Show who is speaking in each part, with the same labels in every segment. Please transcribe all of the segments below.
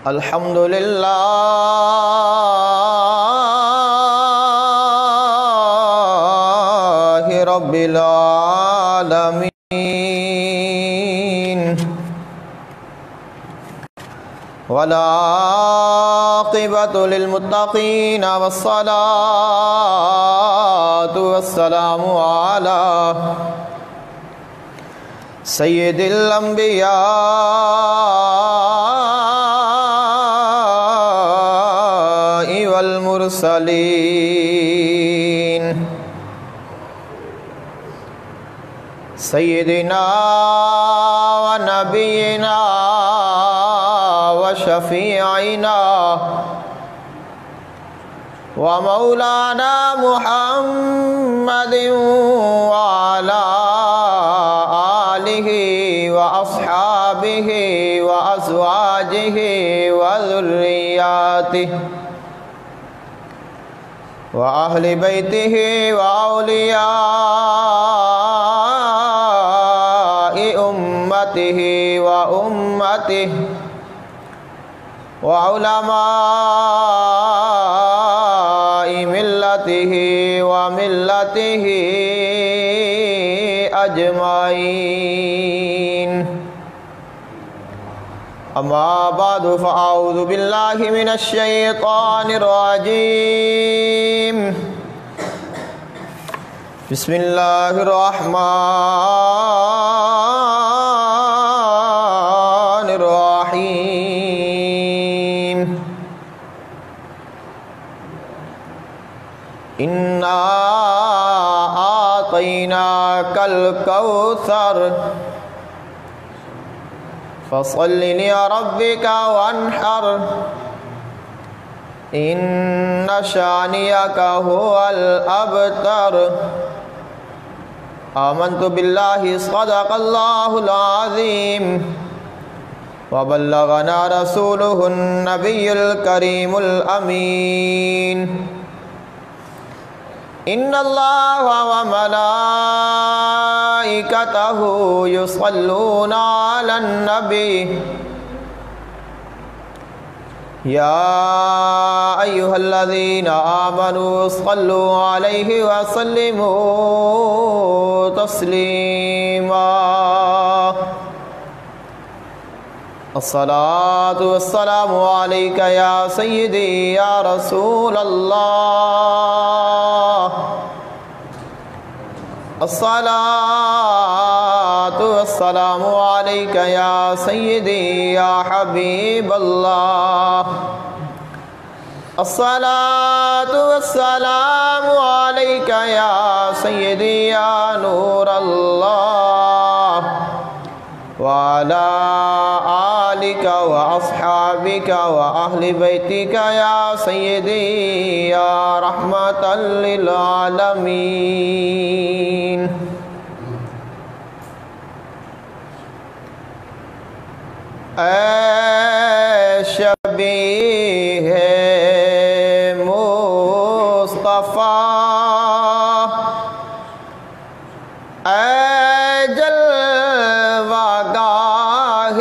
Speaker 1: الحمد لله رب العالمين والعاقبة للمتقين والصلاة والسلام على سيد الأنبياء والمرسلين سيدنا ونبينا وشفيعنا ومولانا محمد وعلى آله وأصحابه وأزواجه وذرياته وأهل بيته وأولياء أمته وأمته وعلماء ملته وملته أجمعين. أما بعد فأعوذ بالله من الشيطان الرجيم. بسم الله الرحمن الرحيم. إنا أعطيناك الكوثر فصل لربك وانحر إن شانئك هو الأبتر. آمنت بالله صدق الله العظيم وبلغنا رسوله النبي الكريم الأمين. إن الله وملائكته يصلون على النبي يا أيها الذين آمنوا صلوا عليه وسلموا تسليما. الصلاة والسلام عليك يا سيدي يا رسول الله. الصلاة والسلام عليك يا سيدي يا حبيب الله. الصلاة والسلام عليك يا سيدي يا نور الله وعلى آلك وأصحابك وأهل بيتك يا سيدي يا رحمة للعالمين. اے شبیہ مصطفیٰ، اے جلوہ گاہ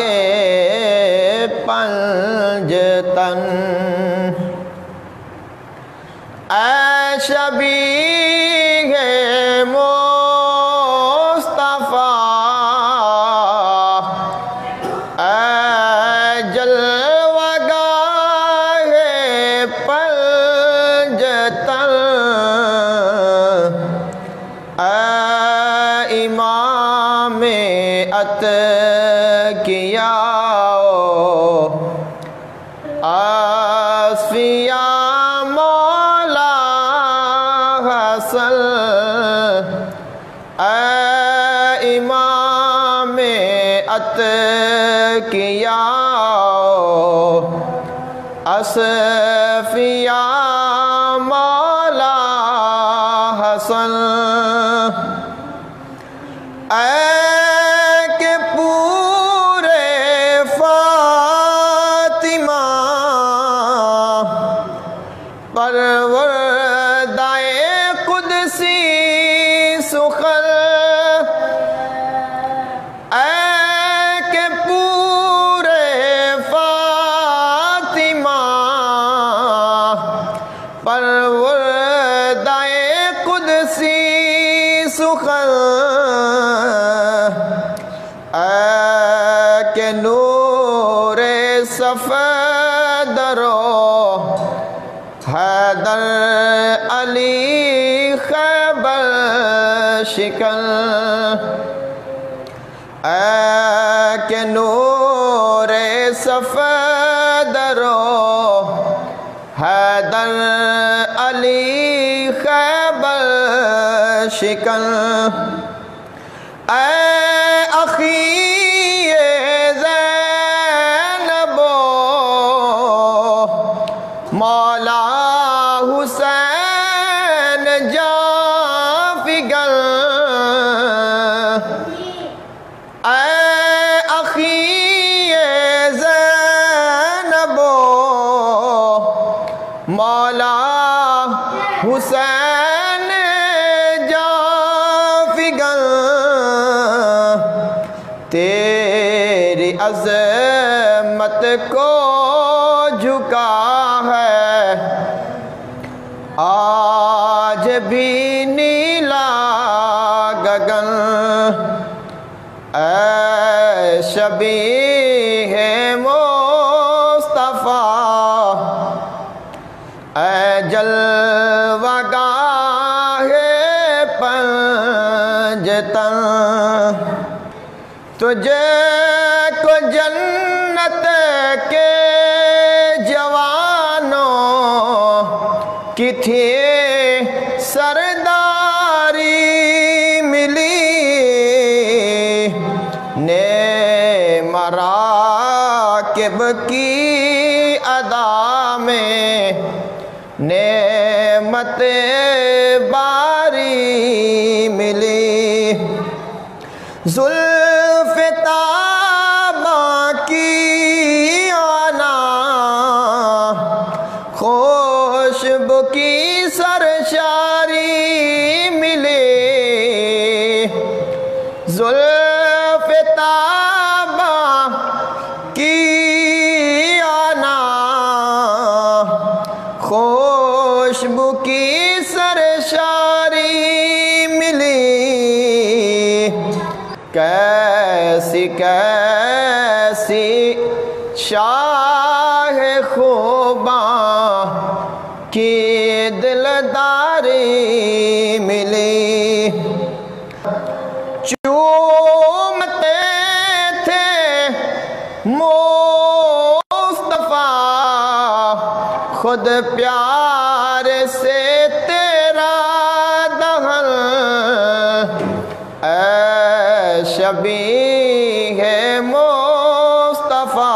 Speaker 1: پنجتن، اے شبیہ مصطفیٰ، اے جلوہ گاہ پنجتن، اے امام اتقیاء اصفیاء مولا حسن، اے امام اتقیاء اصفیاء مولا حسن، اے کہ پورے فاطمہ پروردہ قدسی سخن، اے کہ پورے فاطمہ سخن اے کہ نور صفدرو حیدر علی خیبر شکن اے کہ نور صفدرو حیدر علی خیبر شکن اے اخی زینبو مولا حسین جافگر اے اخی زینبو مولا حسین جافگر تیری عظمت کو جھکا ہے آج بھی نیلا گگن اے شبیہ مصطفیٰ اے جلوہ گاہ پنجتن تجھے کو جنت کے جوانوں کی تھی سرداری ملی نے مراکب کی ادا میں نعمت باری ملی زلف تاباں کی آنا خوشبو کی سرشاری ملی زلف تاباں کی آنا خوشبو کی سرشاری ملی کیسی کیسی شاہ خوباں کی دلداری ملی چومتے تھے مصطفیٰ خود پیار سے تیرا دہن اے شبیہ مصطفیٰ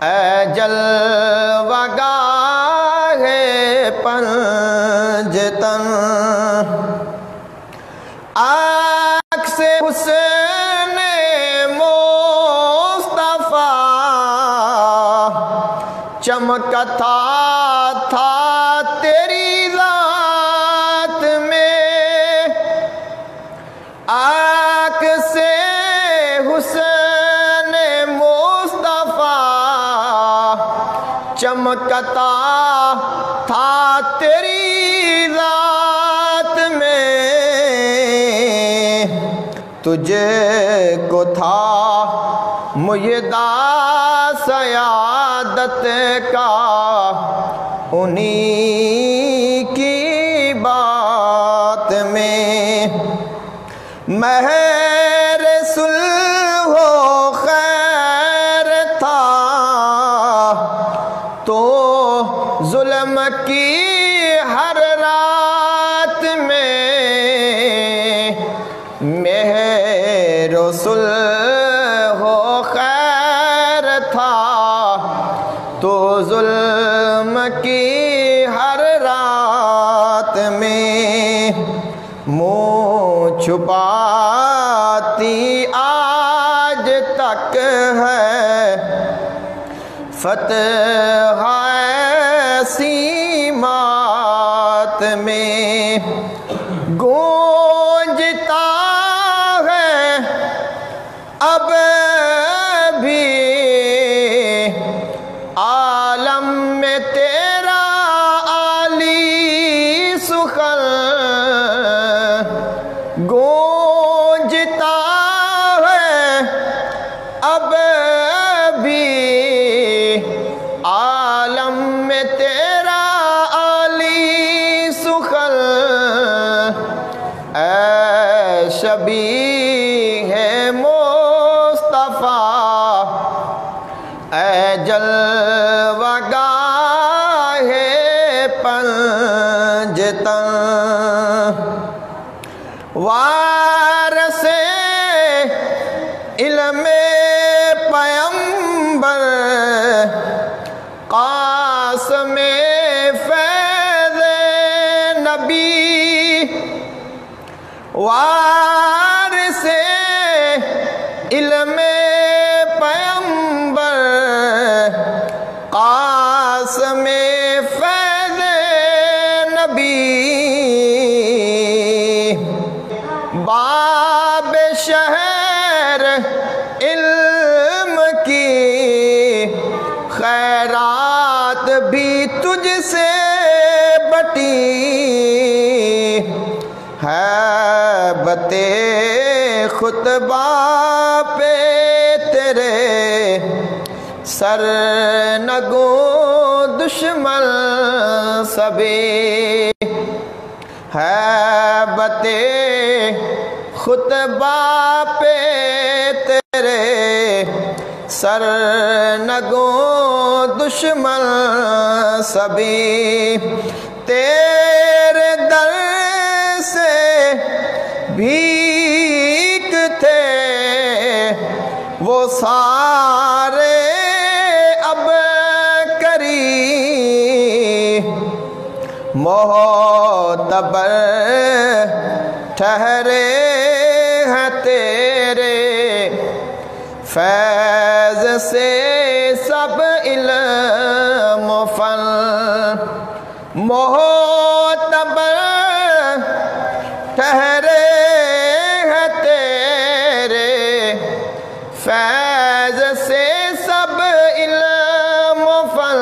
Speaker 1: اے جلوہ گاہ پنجتن عکس حسین مصطفیٰ چمکتا تھا تیری ذات میں عکس حسین مصطفیٰ چمکتا تھا تیری ذات میں تجھے کو تھا مجدہ سیادت کا انہی کی بات میں مہر صلح و خیر تھا تو ظلم کی ہر رات میں مہر صلح و خیر تھا تو ظلم کی ہر رات میں منہ چھپاتی آج تک ہے فتح ایسی مات میں گونجتا ہے اب بھی عالم میں تیرا عالی سخن اے جلوہ گاہ پنجتن وارث علم پیمبر قاسم فیض نبی وارث علم پیمبر قاسم فیض نبی باب شہر علم کی خیرات بھی تجھ سے بٹی ہیبت خطبہ پہ تیرے سر نگوں دشمن سبھی ہیبت خطبہ پہ تیرے سر نگوں دشمن سبھی تیرے در سے بھیک تھے وہ سارے اب کری معتبر ٹھہرے ہیں تیرے فیض سے سب علم و فن معتبر ٹھہرے ہیں تیرے فیض سے سب علم و فن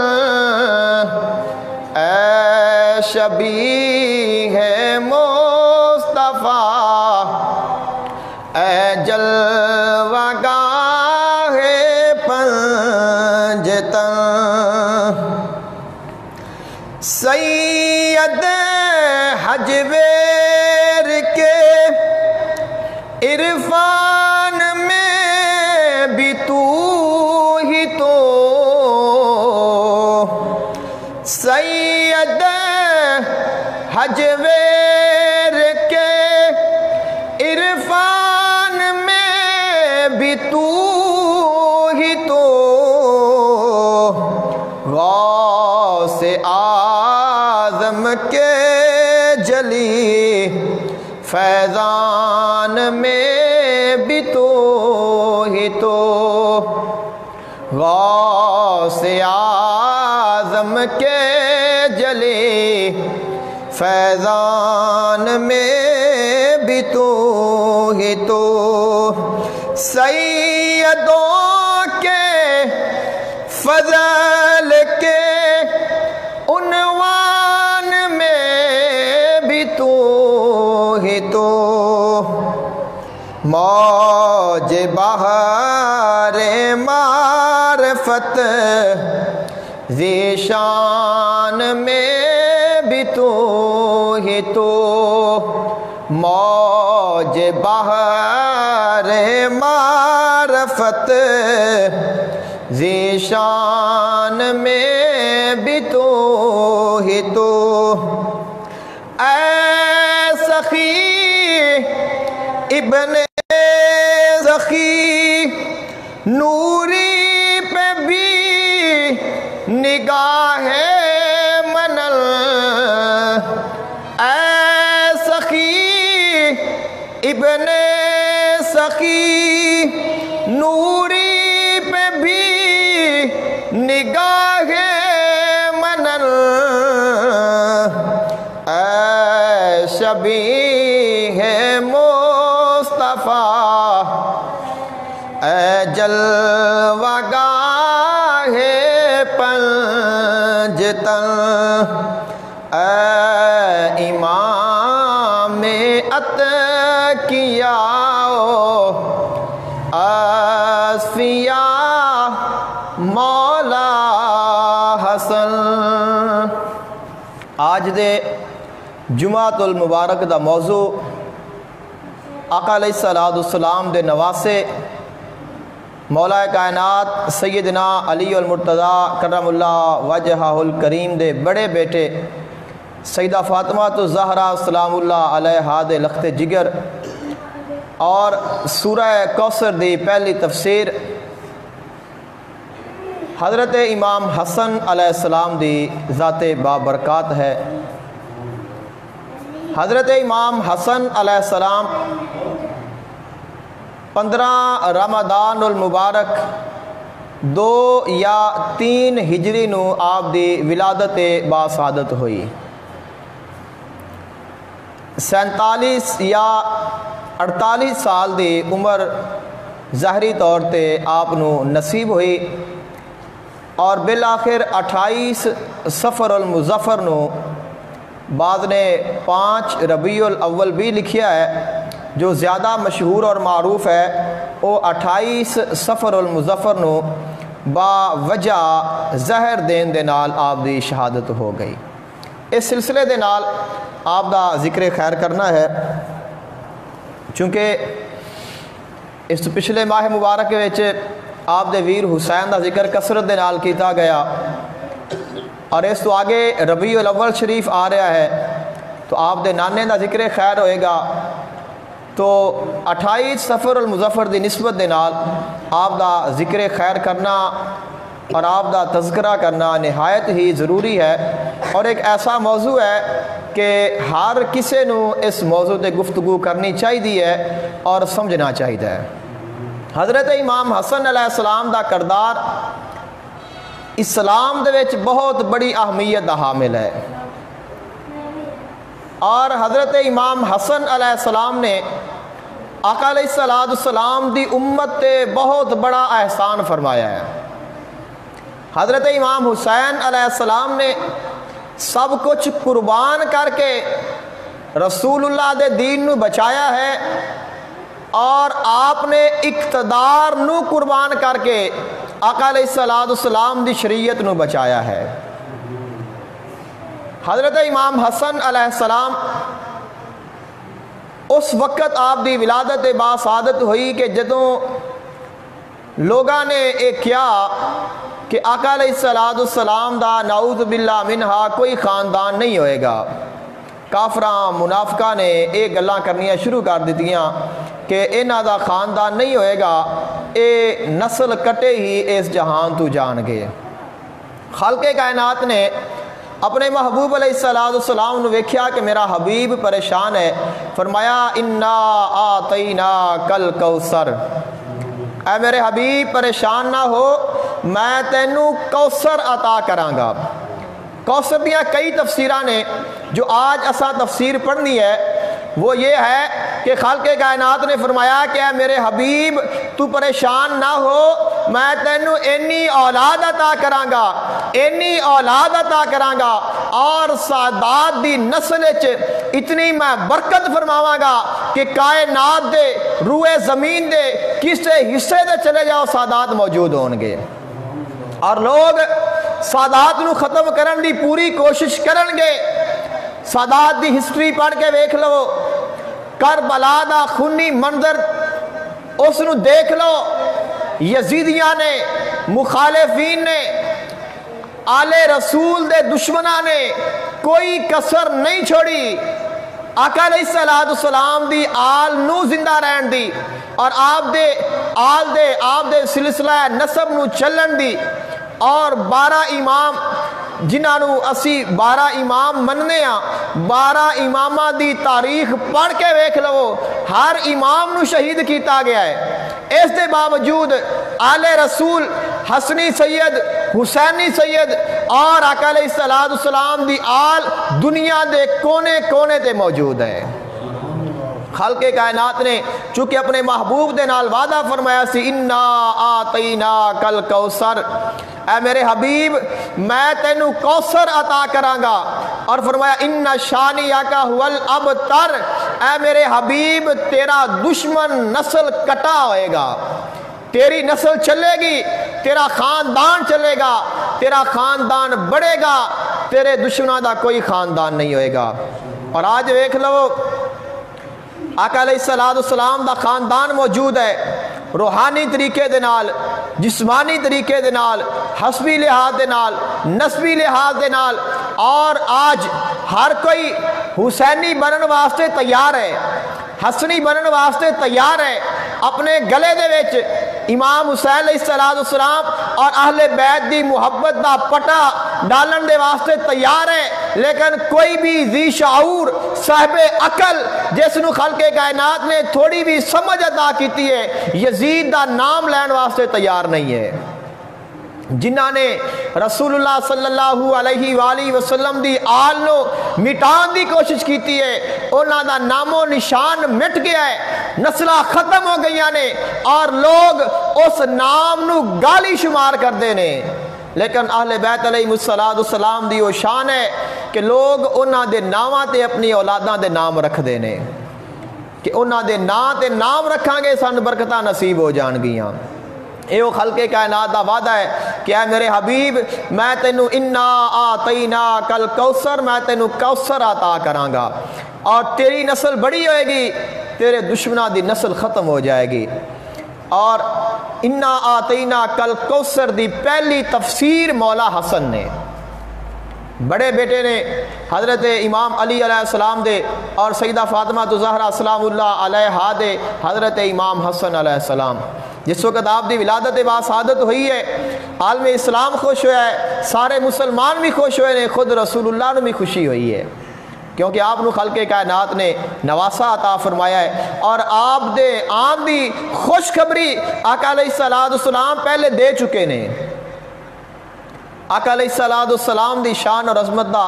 Speaker 1: اے شبیہ مصطفیٰ اے جلوہ گاہ پنجتن سید حجویر کے عرفان میں بھی تو ہی تو سید حجویر کے عرفان میں بھی تو ہی تو غوث اعظم کے جلی فیضان میں بھی تو ہی تو غوث اعظم کے جلی فیضان میں بھی تو ہی تو سیدوں کے فضل کے عنوان میں بھی تو ہی تو موج بہار معرفت ذیشان میں بھی تو ہی تو موج بہار معرفت ذیشان میں بھی تو ہی تو اے سخی ابن سخی نوری پہ بھی نگاہ منل اے سخی ابن سخی نوری پہ بھی نگاہ منل اے شبیہ مصطفیٰ اے جلوہ گاہ پنجتن اے امام اتقیاء اصفیاء مولا حسن آج دے جمعۃ المبارک دا موضوع آقا علیہ السلام دے نواسے مولا کائنات سیدنا علی المرتضیٰ کرم اللہ وجہہ الکریم دے بڑے بیٹے سیدہ فاطمہ الزہرا سلام اللہ علیہا دے لخت جگر اور سورہ کوثر دی پہلی تفسیر حضرت امام حسن علیہ السلام دی ذات بابرکات ہے۔ حضرت امام حسن علیہ السلام 15 رمضان المبارک 2 یا 3 ہجری نو آپ دی ولادت باسعادت ہوئی۔ 47 یا 48 سال دی عمر ظاہری طور تے آپ نو نصیب ہوئی اور بالآخر 28 صفر المظفر نو بعض نے 5 ربیع الاول بھی لکھیا ہے، جو زیادہ مشہور اور معروف ہے وہ 28 صفر المظفر نو با وجہ زہر دین دے نال آپ دی شہادت ہو گئی۔ اس سلسلے دے نال آپ دا ذکر خیر کرنا ہے، چونکہ اس پچھلے ماہ مبارک وچ آپ دے ویر حسین دا ذکر کثرت دے نال کیتا گیا اور اس تو آگے ربیع الاول شریف آ رہا ہے تو آپ دے نانے دا ذکر خیر ہوئے گا، تو 28 صفر المظفر دی نسبت دے نال آپ دا ذکر خیر کرنا اور آپ دا تذکرہ کرنا نہایت ہی ضروری ہے، اور ایک ایسا موضوع ہے کہ ہر کسی نو اس موضوع تے گفتگو کرنی چاہیے ہے اور سمجھنا چاہیے۔ حضرت امام حسن علیہ السلام دا کردار اسلام دے وچ بہت بڑی اہمیت دا حامل ہے، اور حضرت امام حسن علیہ السلام نے آقا علیہ السلام دی امت تے بہت بڑا احسان فرمایا ہے۔ حضرت امام حسین علیہ السلام نے سب کچھ قربان کر کے رسول اللہ دے دین نو بچایا ہے، اور آپ نے اقتدار نو قربان کر کے آقا علیہ السلام دی شریعت نو بچایا ہے۔ حضرت امام حسن علیہ السلام اس وقت آپ دی ولادت باسعادت ہوئی کہ جدوں لوگاں نے ایک کیا کہ آقا علیہ السلام دا نعوذ باللہ منہا کوئی خاندان نہیں ہوئے گا، کافراں منافقاں نے ایک گلاں کرنیاں شروع کر دیتیاں کہ انہاں دا خاندان نہیں ہوئے گا، اے نسل کٹے ہی اس جہان تو جان گے۔ خالق کائنات نے اپنے محبوب علیہ السلام نے ویکھیا کہ میرا حبیب پریشان ہے، فرمایا انا آتینا کل کوثر، اے میرے حبیب پریشان نہ ہو، میں تینوں کوثر عطا کراں گا۔ کوثر دیاں کئی تفسیراں نے، جو آج اساں تفسیر پڑھنی ہے وہ یہ ہے کہ خالق کائنات نے فرمایا کہ اے میرے حبیب تو پریشان نہ ہو، میں تینوں اینی اولاد عطا کراں گا، اینی اولاد عطا کراں گا، اور سادات دی نسل وچ اتنی میں برکت فرماواں گا کہ کائنات دے روئے زمین دے کسے حصے دے چلے جاؤ سادات موجود ہون گے، اور لوگ سادات نو ختم کرن دی پوری کوشش کرن گے۔ سادات دی ہسٹری پڑھ کے ویکھ لو، کربلا دا خونی منظر اس نو دیکھ لو، یزیدیاں نے، مخالفین نے، آل رسول دے دشمناں نے کوئی کسر نہیں چھوڑی آقا علیہ السلام دی آل نو زندہ رہن دی اور آپ دے سلسلہ نسب نو چلن دی، اور 12 امام جنہاں نو اسی 12 امام مننے ہاں، 12 امامہ دی تاریخ پڑھ کے ویکھ لو، ہر امام نو شہید کیتا گیا ہے۔ اس دے باوجود آل رسول حسنی سید، حسینی سید اور آقا علیہ السلام دی آل دنیا دے کونے کونے تے موجود ہے۔ خالق کائنات نے چونکہ اپنے محبوب دے نال وعدہ فرمایا سی انا آتینا کل کوثر، اے میرے حبیب میں تینوں کوثر عطا کراں گا، اور فرمایا ان شانیک ھو الابتر، اے میرے حبیب تیرا دشمن نسل کٹا ہوئے گا، تیری نسل چلے گی، تیرا خاندان چلے گا، تیرا خاندان بڑھے گا، تیرے دشمنوں دا کوئی خاندان نہیں ہوئے گا۔ اور آج دیکھ لو آقا علیہ السلام دا خاندان موجود ہے، روحانی طریقے دے نال، جسمانی طریقے دے نال، حسبی لحاظ دے نال، نسبی لحاظ دے نال، اور آج ہر کوئی حسینی بنن واسطے تیار ہے، حسنی بنن واسطے تیار ہے، اپنے گلے دے وچ امام حسین علیہ السلام اور اہل بیت دی محبت دا پٹا ڈالن دے واسطے تیار ہے، لیکن کوئی بھی ذی شعور صاحب عقل جس نو خلق کائنات نے تھوڑی بھی سمجھ عطا کیتی ہے، یزید دا نام لین واسطے تیار نہیں ہے۔ جنہاں نے رسول اللہ صلی اللہ علیہ وآلہ وسلم دی آل نو مٹان دی کوشش کیتی ہے، انہاں دا نام و نشان مٹ گیا ہے، نسلہ ختم ہو گئی نے، اور لوگ اس نام نو گالی شمار کر دینے، لیکن اہل بیت علیہ السلام دی وہ شان ہے کہ لوگ انہاں دے ناماں تے اپنی اولاداں دے نام رکھ دینے، کہ انہاں دے نام تے نام رکھاں گے سن برکتاں نصیب ہو جان گیاں۔ اے وہ خلق کائنات دا وعدہ ہے کہ اے میرے حبیب میں تینوں انا آتینا کل کوثر، میں تینوں کوثر عطا کراں گا، اور تیری نسل بڑی ہوئے گی، تیرے دشمناں دی نسل ختم ہو جائے گی۔ اور انا آتینا کل کوثر دی پہلی تفسیر مولا حسن نے، بڑے بیٹے نے حضرت امام علی علیہ السلام دے اور سیدہ فاطمہ زہرا سلام اللہ علیہا دے حضرت امام حسن علیہ السلام، جس وقت آپ دی ولادت با سعادت ہوئی ہے، عالم اسلام خوش ہوا ہے، سارے مسلمان بھی خوش ہوئے نے، خود رسول اللہ نے بھی خوشی ہوئی ہے، کیونکہ آپ نو خلق کائنات نے نواسا عطا فرمایا ہے، اور آپ دے آن دی خوشخبری آقا علیہ السلام پہلے دے چکے نے۔ آقا علیہ السلام دی شان اور عظمت دا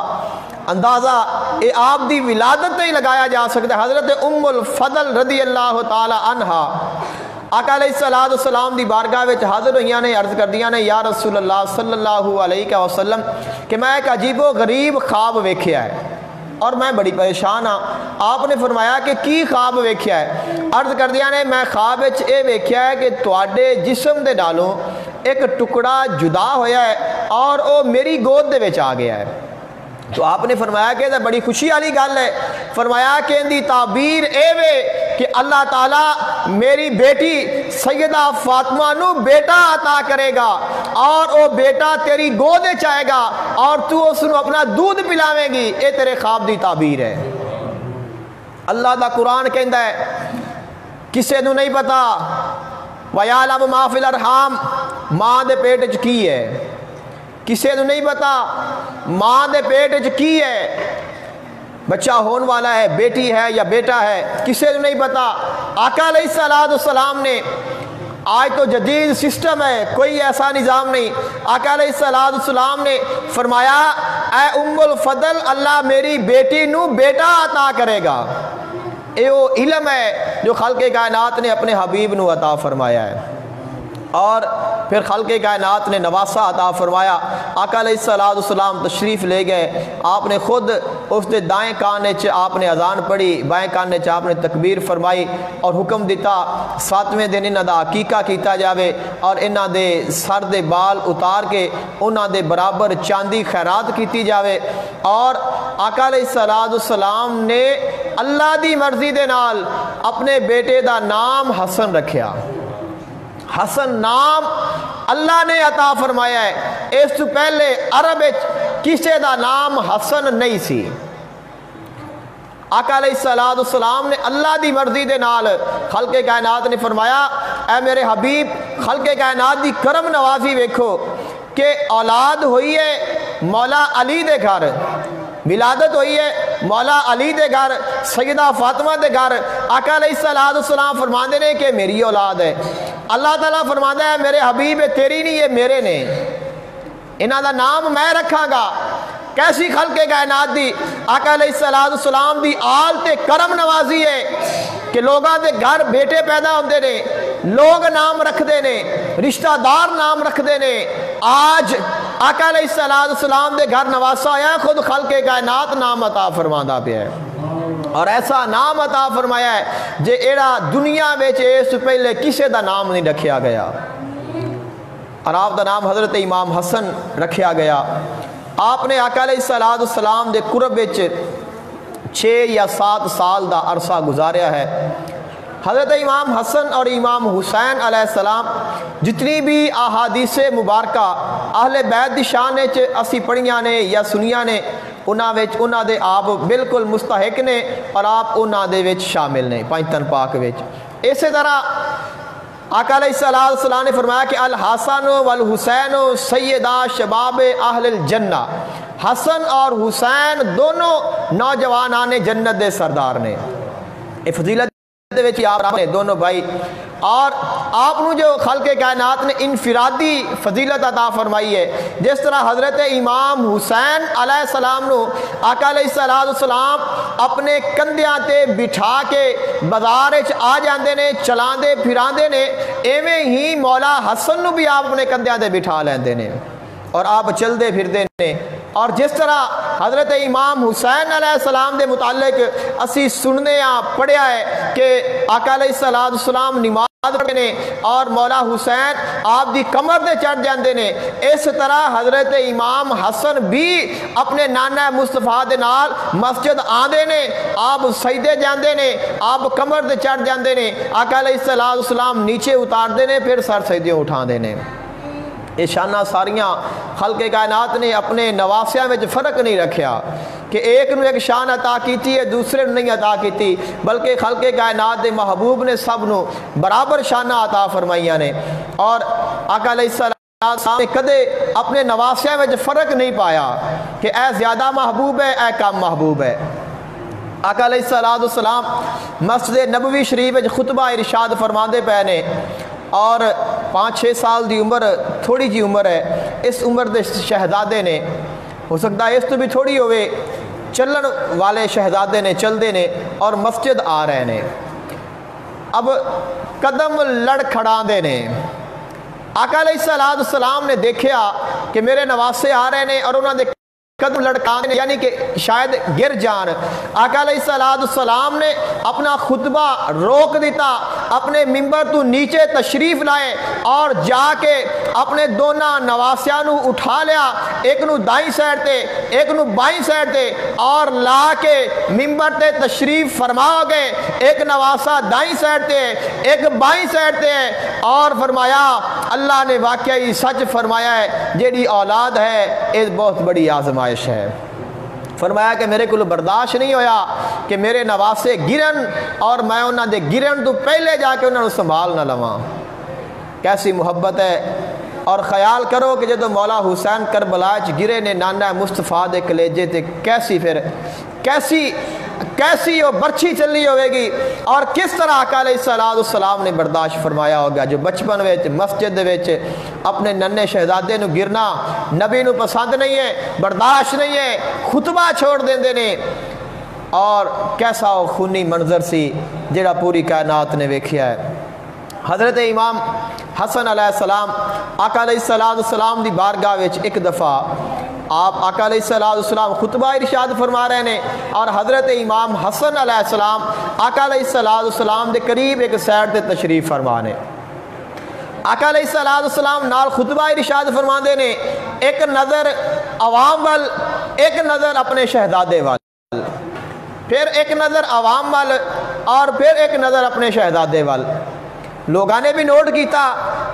Speaker 1: اندازہ اے آپ دی ولادت ہی لگایا جا سکتا ہے۔ حضرت ام الفضل رضی اللہ تعالی عنہا آقا علیہ السلام دی بارگاہ وچ حاضر ہوئیاں نے، عرض کر دیاں نے یا رسول اللہ صلی اللہ علیہ وسلم کہ میں ایک عجیب و غریب خواب ویکھیا ہے اور میں بڑی پریشان ہاں۔ آپ نے فرمایا کہ کی خواب ویکھیا ہے؟ عرض کر دیا نے میں خواب وچ اے ویکھیا ہے کہ تواڈے جسم دے نالوں ایک ٹکڑا جدا ہویا ہے اور او میری گود دے وچ آ گیا ہے۔ تو آپ نے فرمایا کہ یہ بڑی خوشی والی گل ہے، فرمایا کہ ان دی تعبیر اے وے کہ اللہ تعالیٰ میری بیٹی سیدہ فاطمہ نو بیٹا عطا کرے گا، اور او بیٹا تیری گود وچ آئے گا اور تو اس نو اپنا دودھ پلاویں گی۔ اے تیرے خواب دی تعبیر ہے۔ اللہ دا قرآن کہندا ہے کسے نو نہیں پتا وَيَعْلَمُ مَا فِي الْأَرْحَامِ، ماں دے پیٹ وچ کی ہے، کسے نو نہیں پتا ماں دے پیٹ وچ کی ہے، بچہ ہون والا ہے، بیٹی ہے یا بیٹا ہے، کسے نو نہیں پتا۔ آقا علیہ السلام نے، آج تو جدید سسٹم ہے، کوئی ایسا نظام نہیں، آقا علیہ السلام نے فرمایا اے ام الفضل اللہ میری بیٹی نو بیٹا عطا کرے گا۔ اے وہ علم ہے جو خلق کائنات نے اپنے حبیب نو عطا فرمایا ہے، اور پھر خلق کائنات نے نواسا عطا فرمایا۔ آقا علیہ السلام تشریف لے گئے، آپ نے خود اس دے دائیں کانے چ آپ نے اذان پڑھی، بائیں کانے چ آپ نے تکبیر فرمائی اور حکم دیتا 7ویں دن انہاں دا عقیقہ کیتا جاوے، اور انہاں دے سر دے بال اتار کے انہاں دے برابر چاندی خیرات کیتی جاوے۔ اور آقا علیہ السلام نے اللہ دی مرضی دے نال اپنے بیٹے دا نام حسن رکھیا۔ حسن نام اللہ نے عطا فرمایا ہے، اس تو پہلے عرب کسے دا نام حسن نہیں سی۔ آقا علیہ السلام نے اللہ دی مرضی دے نال خلق کائنات نے فرمایا اے میرے حبیب خلق کائنات دی کرم نوازی ویکھو کہ اولاد ہوئی ہے مولا علی دے گھر، ولادت ہوئی ہے مولا علی دے گھر، سیدہ فاطمہ دے گھر۔ آقا علیہ السلام فرماندے نے کہ میری اولاد ہے، اللہ تعالیٰ فرماتا ہے میرے حبیب تیری نہیں یہ میرے نے، انہاں دا نام میں رکھاں گا۔ کیسی خلق کائنات دی آقا علیہ السلام دی آل تے کرم نوازی ہے کہ لوگاں دے گھر بیٹے پیدا ہوندے نے، لوگ نام رکھ دے نے، رشتہ دار نام رکھ دے نے۔ آج آقا علیہ السلام دے گھر نواسا آیا ہے، خود خلق کائنات نام عطا فرماتا پیا ہے، اور ایسا نام عطا فرمایا ہے جے ایڑا دنیا وچ اس پہلے کسے دا نام نہیں رکھیا گیا، اور آپ دا نام حضرت امام حسن رکھیا گیا۔ آپ نے آقا علیہ السلام دے قرب وچ 6 یا 7 سال دا عرصہ گزاریا ہے۔ حضرت امام حسن اور امام حسین علیہ السلام جتنی بھی احادیث مبارکہ اہل بیت دی شان وچ اسی پڑھیاں نے یا سنیاں نے انہاں دے آپ بالکل مستحق نے اور آپ انہاں دے وچ شامل نے پنجتن پاک وچ۔ اسی طرح آقا علیہ السلام نے فرمایا کہ الحسن والحسین سیدہ شباب اہل الجنہ، حسن اور حسین دونوں نوجوانان جنت دے سردار نے۔ یہ فضیلت دے وچ آپ نے دونوں بھائی، اور آپ نو جو خلق کائنات نے انفرادی فضیلت عطا فرمائی ہے، جس طرح حضرت امام حسین علیہ السلام نو آقا علیہ السلام اپنے کندھیاں تے بٹھا کے بازار وچ آ جاندے نے، چلاندے پھراندے نے، ایویں ہی مولا حسن نو بھی آپ اپنے کندھیاں تے بٹھا لیندے نے اور آپ چلدے پھردے نے۔ اور جس طرح حضرت امام حسین علیہ السلام دے متعلق اسی سننے پڑھیا ہے کہ آقا علیہ السلام نماز پڑھتے نے اور مولا حسین آپ دی کمر دے چڑھ جاندے نے، اس طرح حضرت امام حسن بھی اپنے نانا مصطفیٰ دے نال مسجد آندے نے، آپ سجدے جاندے نے، آپ کمر دے چڑھ جاندے نے، آقا علیہ السلام نیچے اتار دے نے، پھر سر سجدیوں اٹھا دے نے۔ یہ شانہ ساریاں خلق کائنات نے اپنے نواسیاں میں فرق نہیں رکھیا کہ ایک نو ایک شان عطا کیتی ہے دوسرے نو نہیں عطا کیتی، بلکہ خلق کائنات دے محبوب نے سب نو برابر شانہ عطا فرمائیاں نے۔ اور آقا علیہ السلام نے کدے اپنے نواسیاں میں فرق نہیں پایا کہ اے زیادہ محبوب ہے اے کم محبوب ہے۔ آقا علیہ السلام مسجد نبوی شریف میں خطبہ ارشاد فرماندے پے نے، اور 5-6 سال دی عمر تھوڑی جی عمر ہے، اس عمر دے شہزادے نے، ہو سکتا ہے اس تو بھی تھوڑی ہوئے، چلن والے شہزادے نے، چل دے نے اور مسجد آ رہے نے، اب قدم لڑ کھڑا دے نے۔ آقا علیہ السلام نے دیکھیا کہ میرے نواسے آ رہے نے اور انہوں نے قدم لڑکانے یعنی کہ شاید گر جان۔ آقا علیہ السلام نے اپنا خطبہ روک دیتا، اپنے ممبر تو نیچے تشریف لائے اور جا کے اپنے دونوں نواسیاں نو اٹھا لیا، ایک نو دائیں سائڈ تے ایک نو بائیں سائڈ تے، اور لا کے ممبر تے تشریف فرما گئے، ایک نواسا دائیں سائڈ تے ایک بائیں سائڈ تے، اور فرمایا اللہ نے واقعی سچ فرمایا ہے جیڑی اولاد ہے یہ بہت بڑی آزمائش ہے۔ فرمایا کہ میرے کو برداشت نہیں ہویا کہ میرے نواسے گرن اور میں انہوں دے گرن تو پہلے جا کے انہوں نے سنبھال نہ لواں۔ کیسی محبت ہے، اور خیال کرو کہ جدو مولا حسین کربلا چ گرے نے نانا مصطفیٰ دے کلیجے تے کیسی وہ برچھی چلی ہوئے گی، اور کس طرح آقا علیہ السلام نے برداشت فرمایا ہوگا جو بچپن وچ مسجد وچ اپنے ننے شہزادے نو گرنا نبی نو پسند نہیں ہے، برداشت نہیں ہے، خطبہ چھوڑ دیندے نے، اور کیسا وہ خونی منظر سی جڑا پوری کائنات نے ویکھیا ہے۔ حضرت امام حسن علیہ السلام آقا علیہ السلام دی بارگاہ وچ ایک دفعہ آپ آقا علیہ السلام خطبہ ارشاد فرما رہے ہیں، اور حضرت امام حسن علیہ السلام آقا علیہ السلام دے قریب ایک سائڈ تے تشریف فرمانے۔ آقا علیہ السلام نال خطبہ ارشاد فرما دے نے، ایک نظر عوام وال، ایک نظر اپنے شہزادے وال، پھر ایک نظر عوام وال، اور پھر ایک نظر اپنے شہزادے وال۔ لوگاں نے بھی نوٹ کیتا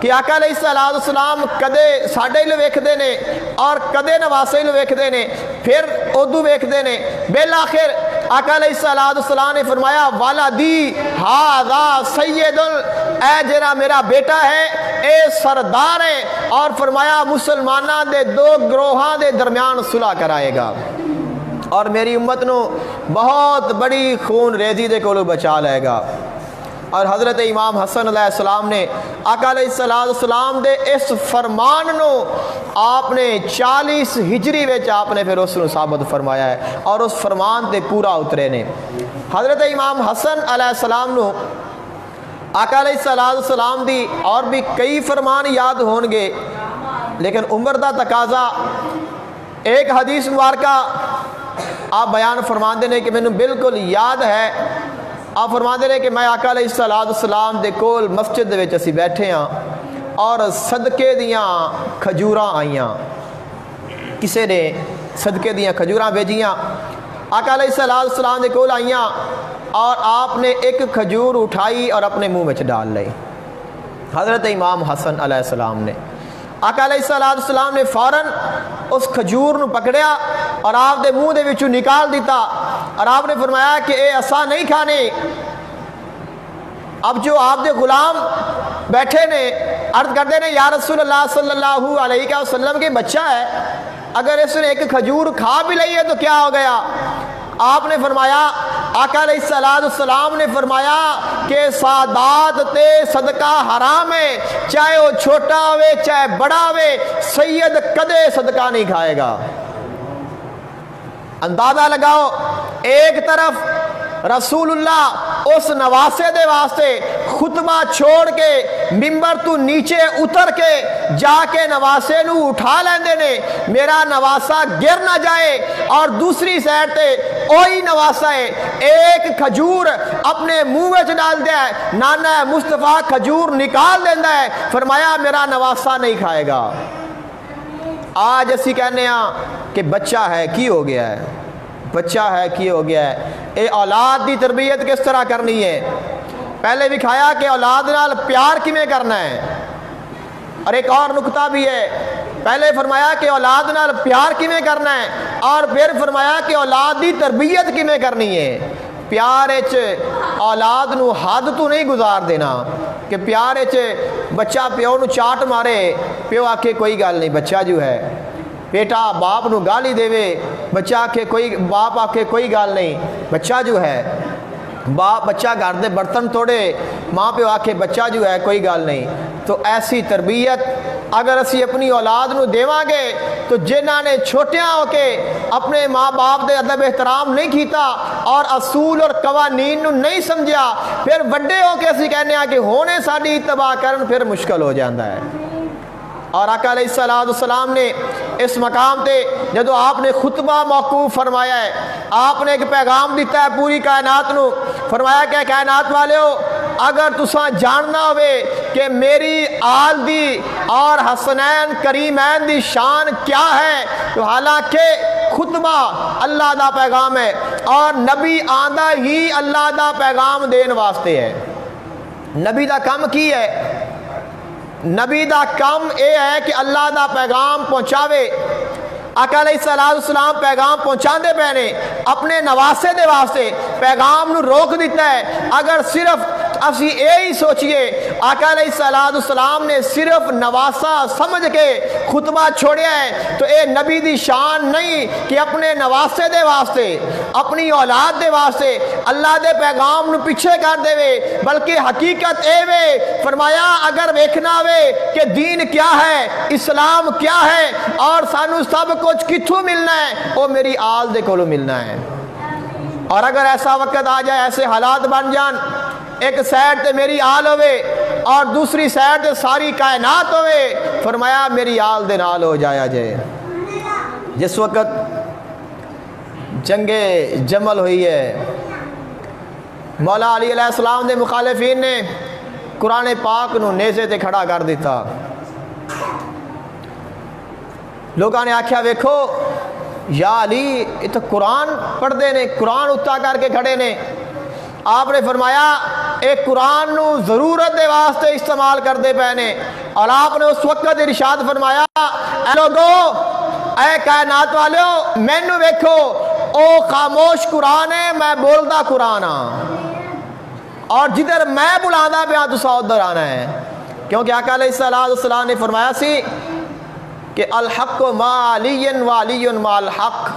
Speaker 1: کہ آقا علیہ السلام کدے ساڈے لو ویکھدے نے اور کدے نواسے لو ویکھدے نے، پھر ادو ویکھدے نے، بالآخر آقا علیہ السلام نے فرمایا والدی ھذا سید، اے جرا میرا بیٹا ہے اے سردار ہے، اور فرمایا مسلماناں دے دو گروہاں دے درمیان صلح کرائے گا اور میری امت نو بہت بڑی خون ریزی دے کولو بچا لے گا۔ اور حضرت امام حسن علیہ السلام نے آقا علیہ السلام دے اس فرمان نو آپ نے 40 ہجری وچ آپ نے پھر اس نو ثابت فرمایا ہے اور اس فرمان تے پورا اترے نے۔ حضرت امام حسن علیہ السلام نو آقا علیہ السلام دی اور بھی کئی فرمان یاد ہون گے، لیکن عمر دا تقاضا ایک حدیث مبارکہ آپ بیان فرما دے نے کہ مینوں بالکل یاد ہے۔ آپ فرما دے رہے کہ میں آقا علیہ السلام دے کول مسجد دے وچ اسی بیٹھے ہاں اور صدقے دیاں کھجوراں آئیاں، کسے نے صدقے دیاں کھجوراں بھیجیاں، آقا علیہ السلام دے کول آئیاں، اور آپ نے ایک کھجور اٹھائی اور اپنے منہ میں ڈال لی۔ حضرت امام حسن علیہ السلام نے، آقا علیہ السلام نے فوراً اس کھجور نو پکڑیا اور آپ دے منہ دے وچوں نکال دیتا، اور آپ نے فرمایا کہ اے اسا نہیں کھانے۔ اب جو آپ دے غلام بیٹھے نے عرض کرتے نے یا رسول اللہ صلی اللہ علیہ وسلم کے بچہ ہے، اگر اس نے ایک کھجور کھا بھی لئی ہے تو کیا ہو گیا؟ آپ نے فرمایا، آقا علیہ السلام نے فرمایا کہ سادات تے صدقہ حرام ہے، چاہے وہ چھوٹا ہوئے چاہے بڑا ہوئے، سید کدے صدقہ نہیں کھائے گا۔ اندازہ لگاؤ، ایک طرف رسول اللہ اس نواسے دے واسطے خطبہ چھوڑ کے ممبر تو نیچے اتر کے جا کے نواسے نو اٹھا لیندے نے میرا نواسا گر نہ جائے، اور دوسری سائڈ تے اوہی نواسا ہے ایک کھجور اپنے منہ وچ ڈال دیا ہے، نانا مصطفیٰ کھجور نکال دیندا ہے، فرمایا میرا نواسا نہیں کھائے گا۔ آج اسی کہنے ہاں کہ بچہ ہے کی ہو گیا ہے، بچہ ہے کی ہو گیا ہے۔ اے اولاد دی تربیت کس طرح کرنی ہے؟ پہلے بھی کھایا کہ اولاد نال پیار کیویں کرنا ہے، اور ایک اور نکتہ بھی ہے، پہلے فرمایا کہ اولاد نال پیار کیویں کرنا ہے، اور پھر فرمایا کہ اولاد دی تربیت کیویں کرنی ہے۔ پیار اچ اولاد نو حد تو نہیں گزار دینا کہ پیار اچ بچہ پیو نو چاٹ مارے، پیو آکھے کوئی گل نہیں، بچہ جو ہے بیٹا باپ نو گالی دے وے، بچہ آکھے کوئی، باپ آکھے کوئی گل نہیں، بچہ جو ہے بچہ گھر دے برتن توڑے، ماں پیو آکھے بچہ جو ہے کوئی گل نہیں۔ تو ایسی تربیت اگر اسی اپنی اولاد نو دیواں گے تو جنہاں نے چھوٹیاں ہو کے اپنے ماں باپ دے ادب احترام نہیں کیتا اور اصول اور قوانین نو نہیں سمجھا، پھر وڈے ہو کے اسی کہنے آ کہ ہونے ساڈی اتباع کرن، پھر مشکل ہو جاندہ ہے۔ اور آقا علیہ السلام نے اس مقام تے جدو آپ نے خطبہ موقوف فرمایا ہے، آپ نے ایک پیغام دیتا ہے پوری کائنات نو، فرمایا کہ کائنات والے ہو، اگر تساں جاننا ہوئے کہ میری آل دی اور حسنین کریمین دی شان کیا ہے، تو حالانکہ خطبہ اللہ دا پیغام ہے اور نبی آندہ ہی اللہ دا پیغام دین واسطے ہے۔ نبی دا کم کی ہے؟ نبی دا کام اے ہے کہ اللہ دا پیغام پہنچاوے۔ آقا علیہ السلام پیغام پہنچاندے پہنے اپنے نواسے دے واسطے، پیغام نو روک دیتا ہے۔ اگر صرف اسی یہی سوچئے آقا علیہ السلام نے صرف نواسا سمجھ کے خطبہ چھوڑیا ہے تو اے نبی دی شان نہیں کہ اپنے نواسے دے واسطے، اپنی اولاد دے واسطے اللہ دے پیغام نو پیچھے کر دے وے، بلکہ حقیقت اے وے، فرمایا اگر ویکھنا وے کہ دین کیا ہے، اسلام کیا ہے اور سانو سب کچھ کتھوں ملنا ہے، وہ میری آل دے کولو ملنا ہے۔ اور اگر ایسا وقت آ جائے، ایسے حالات بن جان، ایک سائڈ تے میری آل ہوئے اور دوسری سائڈ تے ساری کائنات ہوئے، فرمایا میری آل دے نال ہو جایا جائے۔ جس وقت جنگ جمل ہوئی ہے، مولا علی علیہ السلام دے مخالفین نے قرآن پاک نو نیزے تے کھڑا کر دیتا۔ لوگاں نے آکھیا ویکھو یا علی یہ تو قرآن پڑھ دے نے، قرآن اتا کر کے کھڑے نے۔ آپ نے فرمایا ایک قرآن نو ضرورت دے واسطے استعمال کر دے پہنے، اور آپ نے اس وقت ارشاد فرمایا اے لوگو، اے کائنات والیو، مینو ویکھو او خاموش قرآن ہے، میں بولدا قرآن ہاں، اور جدھر میں بلانا پہ تسا ادھر آنا ہے، کیونکہ آقا علیہ السلام نے فرمایا سی کہ الحق ما علی و علی ما الحق،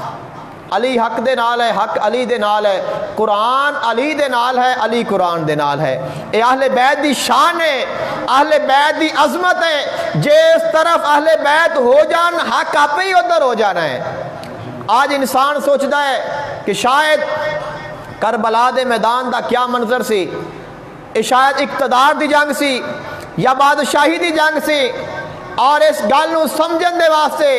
Speaker 1: علی حق دے نال ہے، حق علی دے نال ہے، قرآن علی دے نال ہے، علی قرآن دے نال ہے۔ اے اہل بیت دی شان ہے، اہل بیت دی عظمت ہے، جس طرف اہل بیت ہو جان حق آپ ہی ادھر ہو جانا ہے۔ آج انسان سوچتا ہے کہ شاید کربلا دے میدان دا کیا منظر سی، شاید اقتدار دی جنگ سی یا بادشاہی دی جنگ سی، اور اس گل نو سمجھن دے واسطے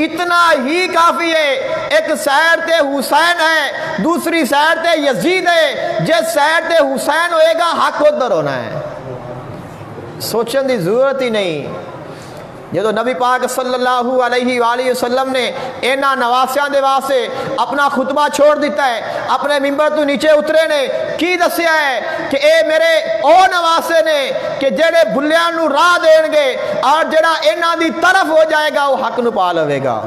Speaker 1: اتنا ہی کافی ہے، ایک سائر تے حسین ہے، دوسری سائر تے یزید ہے، جس سائر تے حسین ہوئے گا حق ادھر ہونا ہے۔ سوچن دی ضرورت ہی نہیں۔ جدو نبی پاک صلی اللہ علیہ وآلہ وسلم نے اینا نواسیاں دے واسطے اپنا خطبہ چھوڑ دیتا ہے، اپنے ممبر تو نیچے اترے نے کی دسیا ہے کہ اے میرے او نواسے نے کہ جڑے بھلیاں نو راہ دین گے اور جڑا اینا دی طرف ہو جائے گا وہ حق نو پا لوے گا۔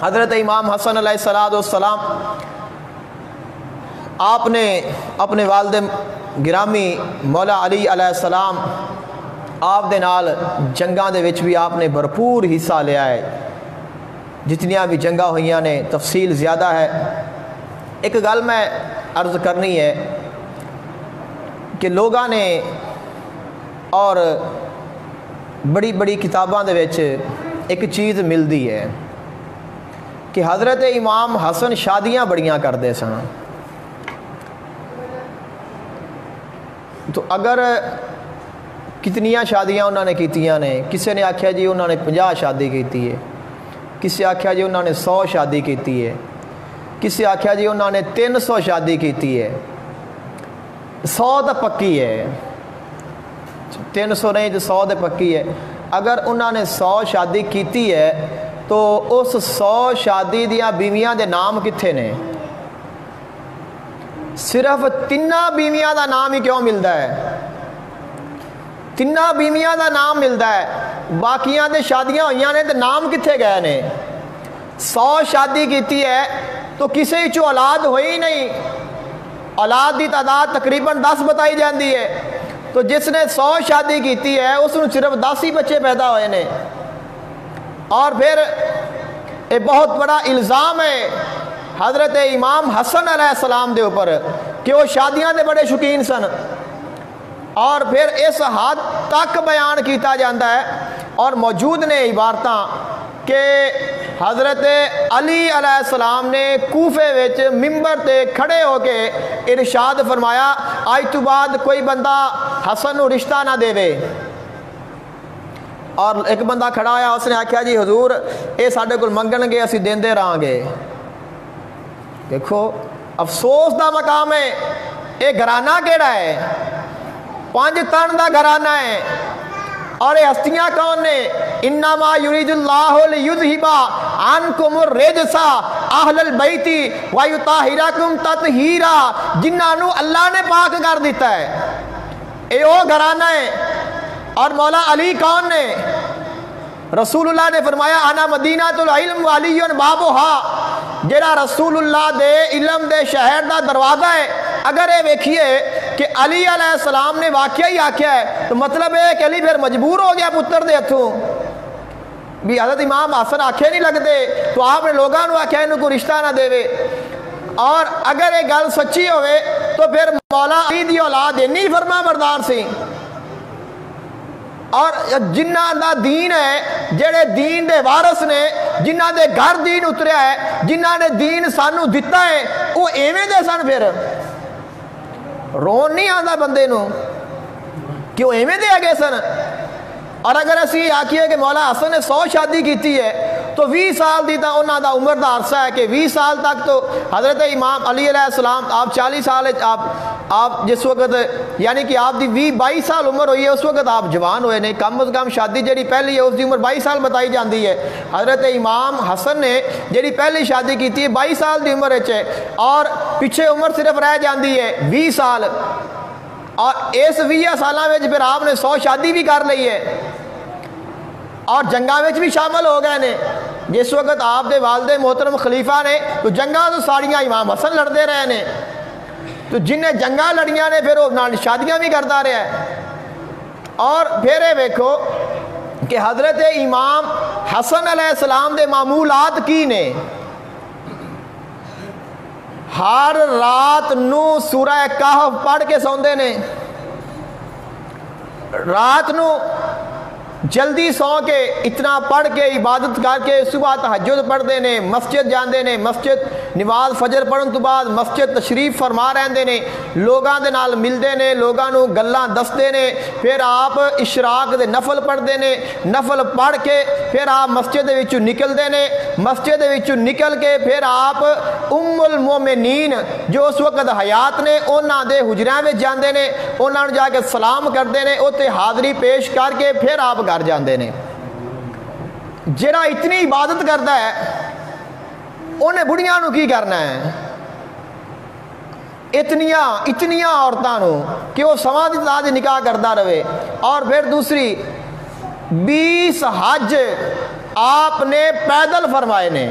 Speaker 1: حضرت امام حسن علیہ السلام آپ نے اپنے والد گرامی مولا علی علیہ السلام آپ دے نال جنگاں دے وچ بھی آپ نے بھرپور حصہ لیا ہے، جتنیاں بھی جنگاں ہوئیاں نے تفصیل زیادہ ہے۔ ایک گل میں عرض کرنی ہے کہ لوگاں نے اور بڑی بڑی کتاباں دے وچ ایک چیز ملدی ہے کہ حضرت امام حسن شادیاں بڑیاں کردے سن، تو اگر کتنیاں شادیاں انہوں نے کیتیاں نے، کسی نے آکھیا جی انہوں نے 50 شادی کیتی ہے، کسی آکھیا جی انہوں نے 100 شادی کیتی ہے، کسی آکھیا جی انہوں نے 300 شادی کیتی ہے، 100 تو پکی ہے، 300 نہیں تو 100 تو پکی ہے۔ اگر انہوں نے 100 شادی کیتی ہے تو اس 100 شادی دیاں بیویاں دے نام کتھے نے؟ صرف 3 بیویاں دا نام ہی کیوں ملتا ہے؟ 3 بیویاں دا نام ملتا ہے، باقیاں دے شادیاں ہوئیاں نے تو نام کتھے گئے نے؟ 100 شادی کیتی ہے تو کسی چو اولاد ہوئی نہیں، اولاد دی تعداد تقریباً 10 بتائی جاندی ہے، تو جس نے 100 شادی کیتی ہے اس نے صرف 10 ہی بچے پیدا ہوئے نے۔ اور پھر یہ بہت بڑا الزام ہے حضرت امام حسن علیہ السلام دے اوپر کہ وہ شادیاں دے بڑے شوقین سن، اور پھر اس حد تک بیان کیتا جاتا ہے اور موجود نے عبارتاں کہ حضرت علی علیہ السلام نے کوفے وچ ممبر تے کھڑے ہو کے ارشاد فرمایا آج تو بعد کوئی بندہ حسن نو رشتہ نہ دے وے، اور ایک بندہ کھڑا آیا اس نے آکھیا جی حضور اے ساڈے کول منگن گے اسی دیندے رہاں گے۔ دیکھو افسوس دا مقام ہے، اے گھرانہ کیڑا ہے؟ 5 تن دا گھرانہ ہے، اور یہ ہستیاں کون نے؟ انما یرید اللہ لیذھب عنکم الرجس اہل البیت ویطہرکم تطہیرا، جنہاں نو اللہ نے پاک کر دیتا ہے، اے وہ گھرانہ ہے۔ اور مولا علی کون نے؟ رسول اللہ نے فرمایا انا مدینۃ العلم وعلی بابھا، جڑا رسول اللہ دے علم دے شہر دا دروازہ ہے۔ اگر یہ ویکھیے کہ علی علیہ السلام نے واقعہ ہی آکھیا ہے تو مطلب ہے کہ علی پھر مجبور ہو گیا پتر دے ہتھوں بھی حضرت امام حسن آکھے نہیں لگتے تو آپ نے لوگاں نو آکھیا انہوں کو رشتہ نہ دے وے۔ اور اگر یہ گل سچی ہوئے تو پھر مولا علی دی اولاد انی فرما بردار سی، اور جنہ دا دین ہے، جڑے دین دے وارث نے، جنہ دے گھر دین اتریا ہے، جنہ نے دین سانو دتا ہے، وہ ایویں دے سن۔ پھر رون نہیں آتا بندے نو کہ وہ ایویں دے آگے سن۔ اور اگر اسی آکھیے کہ مولا حسن نے 100 شادی کیتی ہے تو 20 سال دی تا انہاں دا عمر دا عرصہ ہے کہ 20 سال تک تو حضرت امام علی علیہ السلام آپ 40 سال آپ جس وقت یعنی کہ آپ دی 22 سال عمر ہوئی ہے اس وقت آپ جوان ہوئے نہیں، کم از کم شادی جڑی پہلی ہے اس دی عمر 22 سال بتائی جاندی ہے۔ حضرت امام حسن نے جڑی پہلی شادی کیتی ہے 22 سال دی عمر وچ ہے، اور پیچھے عمر صرف رہ جاندی ہے 20 سال، اور اس 20 سالاں وچ پھر آپ نے 100 شادی بھی کر لئی ہے اور جنگاں وچ بھی شامل ہو گئے نے۔ جس وقت آپ دے والد محترم خلیفہ نے تو جنگاں تو ساڑیاں امام حسن لڑتے رہے نے، تو جنہیں جنگاں لڑیاں نے پھر وہ شادیاں بھی کرتا رہا ہے۔ اور پھر یہ ویکھو کہ حضرت امام حسن علیہ السلام دے معمولات کی نے؟ ہر رات نو سورہ کہف پڑھ کے سوندے نے، رات نو جلدی سو کے اتنا پڑھ کے عبادت کر کے صبح تہجد پڑھتے ہیں، مسجد جاندے نے، مسجد نماز فجر پڑھن تو بعد مسجد تشریف فرما رہندے نے، لوگاں دے نال ملدے نے، لوگاں نو گلاں دسدے نے، پھر آپ اشراق دے نفل پڑھتے ہیں، نفل پڑھ کے پھر آپ مسجد دے وچوں نکلدے نے، مسجد دے وچوں نکل کے پھر آپ ام المومنین جو اس وقت حیات نے انہاں دے حجراں وچ جاندے نے، انہاں نو جا کے سلام کردے نے، اوتے حاضری پیش کر کے پھر آپ گھر جاندے نے۔ ਜਿਹੜਾ ਇਤਨੀ ਇਬਾਦਤ ਕਰਦਾ ਹੈ ਉਹਨੇ ਬੁੜੀਆਂ ਨੂੰ ਕੀ ਕਰਨਾ ਹੈ, ਇਤਨੀਆਂ ਔਰਤਾਂ ਨੂੰ ਕਿ ਉਹ ਸਮਾਂ ਦੀ ਤਾਜ ਨਿਕਾਹ ਕਰਦਾ ਰਵੇ। اور پھر دوسری 20 حج آپ نے پیدل فرمائے نے،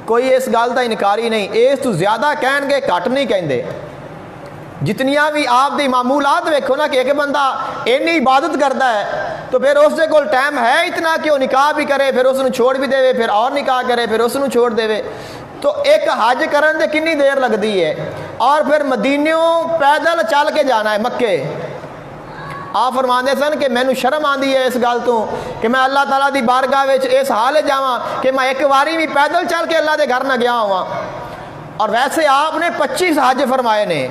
Speaker 1: کوئی اس گل کا انکاری نہیں، اس تو زیادہ کہن گے گھٹ نہیں کہندے۔ جتنیاں بھی آپ دی معمولات ویکھو نا کہ ایک بندہ اینی عبادت کرتا ہے تو پھر اس دے کول ٹائم ہے اتنا کہ وہ نکاح بھی کرے، پھر اس نو چھوڑ بھی دے، پھر اور نکاح کرے، پھر اس نو چھوڑ دے۔ تو ایک حج کرن دے کنی دیر لگدی ہے، اور پھر مدینیوں پیدل چل کے جانا ہے مکے۔ آپ فرماندے سن کہ میں نو شرم آندی ہے اس گل تو کہ میں اللہ تعالیٰ دی بارگاہ وچ اس حال جاواں کہ میں ایک واری بھی پیدل چل کے اللہ دے گھر نہ گیا ہوا۔ اور ویسے آپ نے 25 حج فرمائے نے،